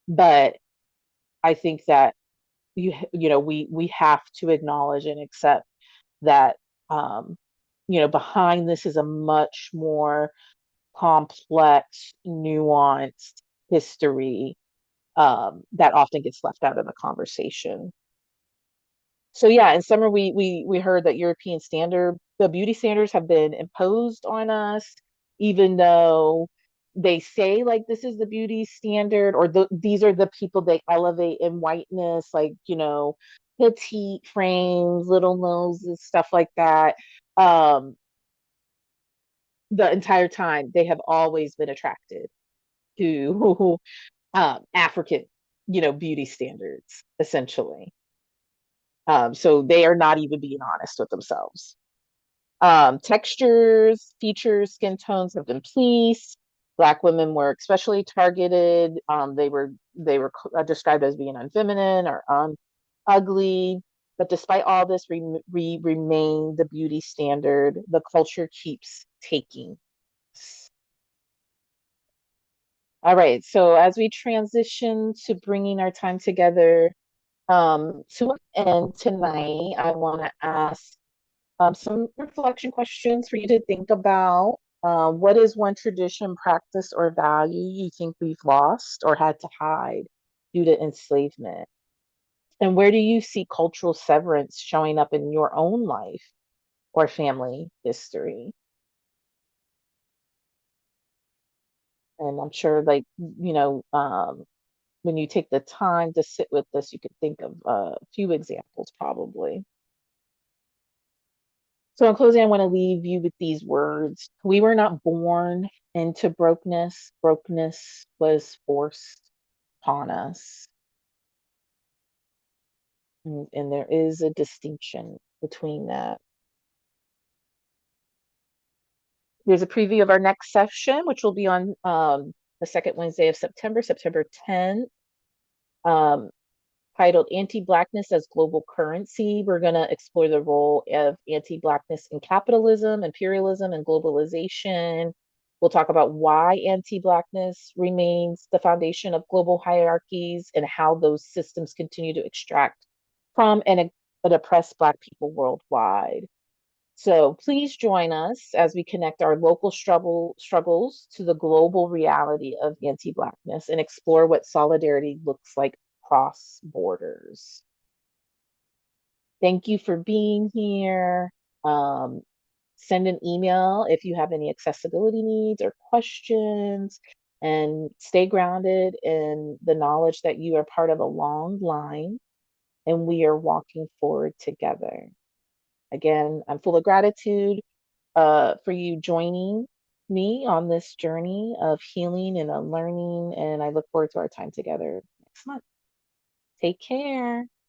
but I think that we have to acknowledge and accept that behind this is a much more complex, nuanced history that often gets left out of the conversation. So yeah, in summer we heard that the beauty standards have been imposed on us, even though they say like this is the beauty standard or these are the people they elevate in whiteness, like petite frames, little noses, stuff like that. Um, the entire time they have always been attracted to African, beauty standards, essentially. So they are not even being honest with themselves. Textures, features, skin tones have been policed. Black women were especially targeted. They were described as being unfeminine or ugly. But despite all this, we remain the beauty standard. The culture keeps taking. All right. So as we transition to bringing our time together to an end tonight, I want to ask some reflection questions for you to think about. What is one tradition, practice, or value you think we've lost or had to hide due to enslavement? And where do you see cultural severance showing up in your own life or family history? And I'm sure, like, when you take the time to sit with this, you could think of a few examples probably. So in closing, I want to leave you with these words. We were not born into brokenness. Brokenness was forced upon us. And there is a distinction between that. There's a preview of our next session, which will be on the second Wednesday of September, September 10th. Titled Anti-Blackness as Global Currency. We're going to explore the role of anti-Blackness in capitalism, imperialism, and globalization. We'll talk about why anti-Blackness remains the foundation of global hierarchies and how those systems continue to extract from and oppress Black people worldwide. So please join us as we connect our local struggles to the global reality of anti-Blackness and explore what solidarity looks like across borders. Thank you for being here. Send an email if you have any accessibility needs or questions, and stay grounded in the knowledge that you are part of a long line and we are walking forward together. Again, I'm full of gratitude for you joining me on this journey of healing and unlearning. And I look forward to our time together next month. Take care.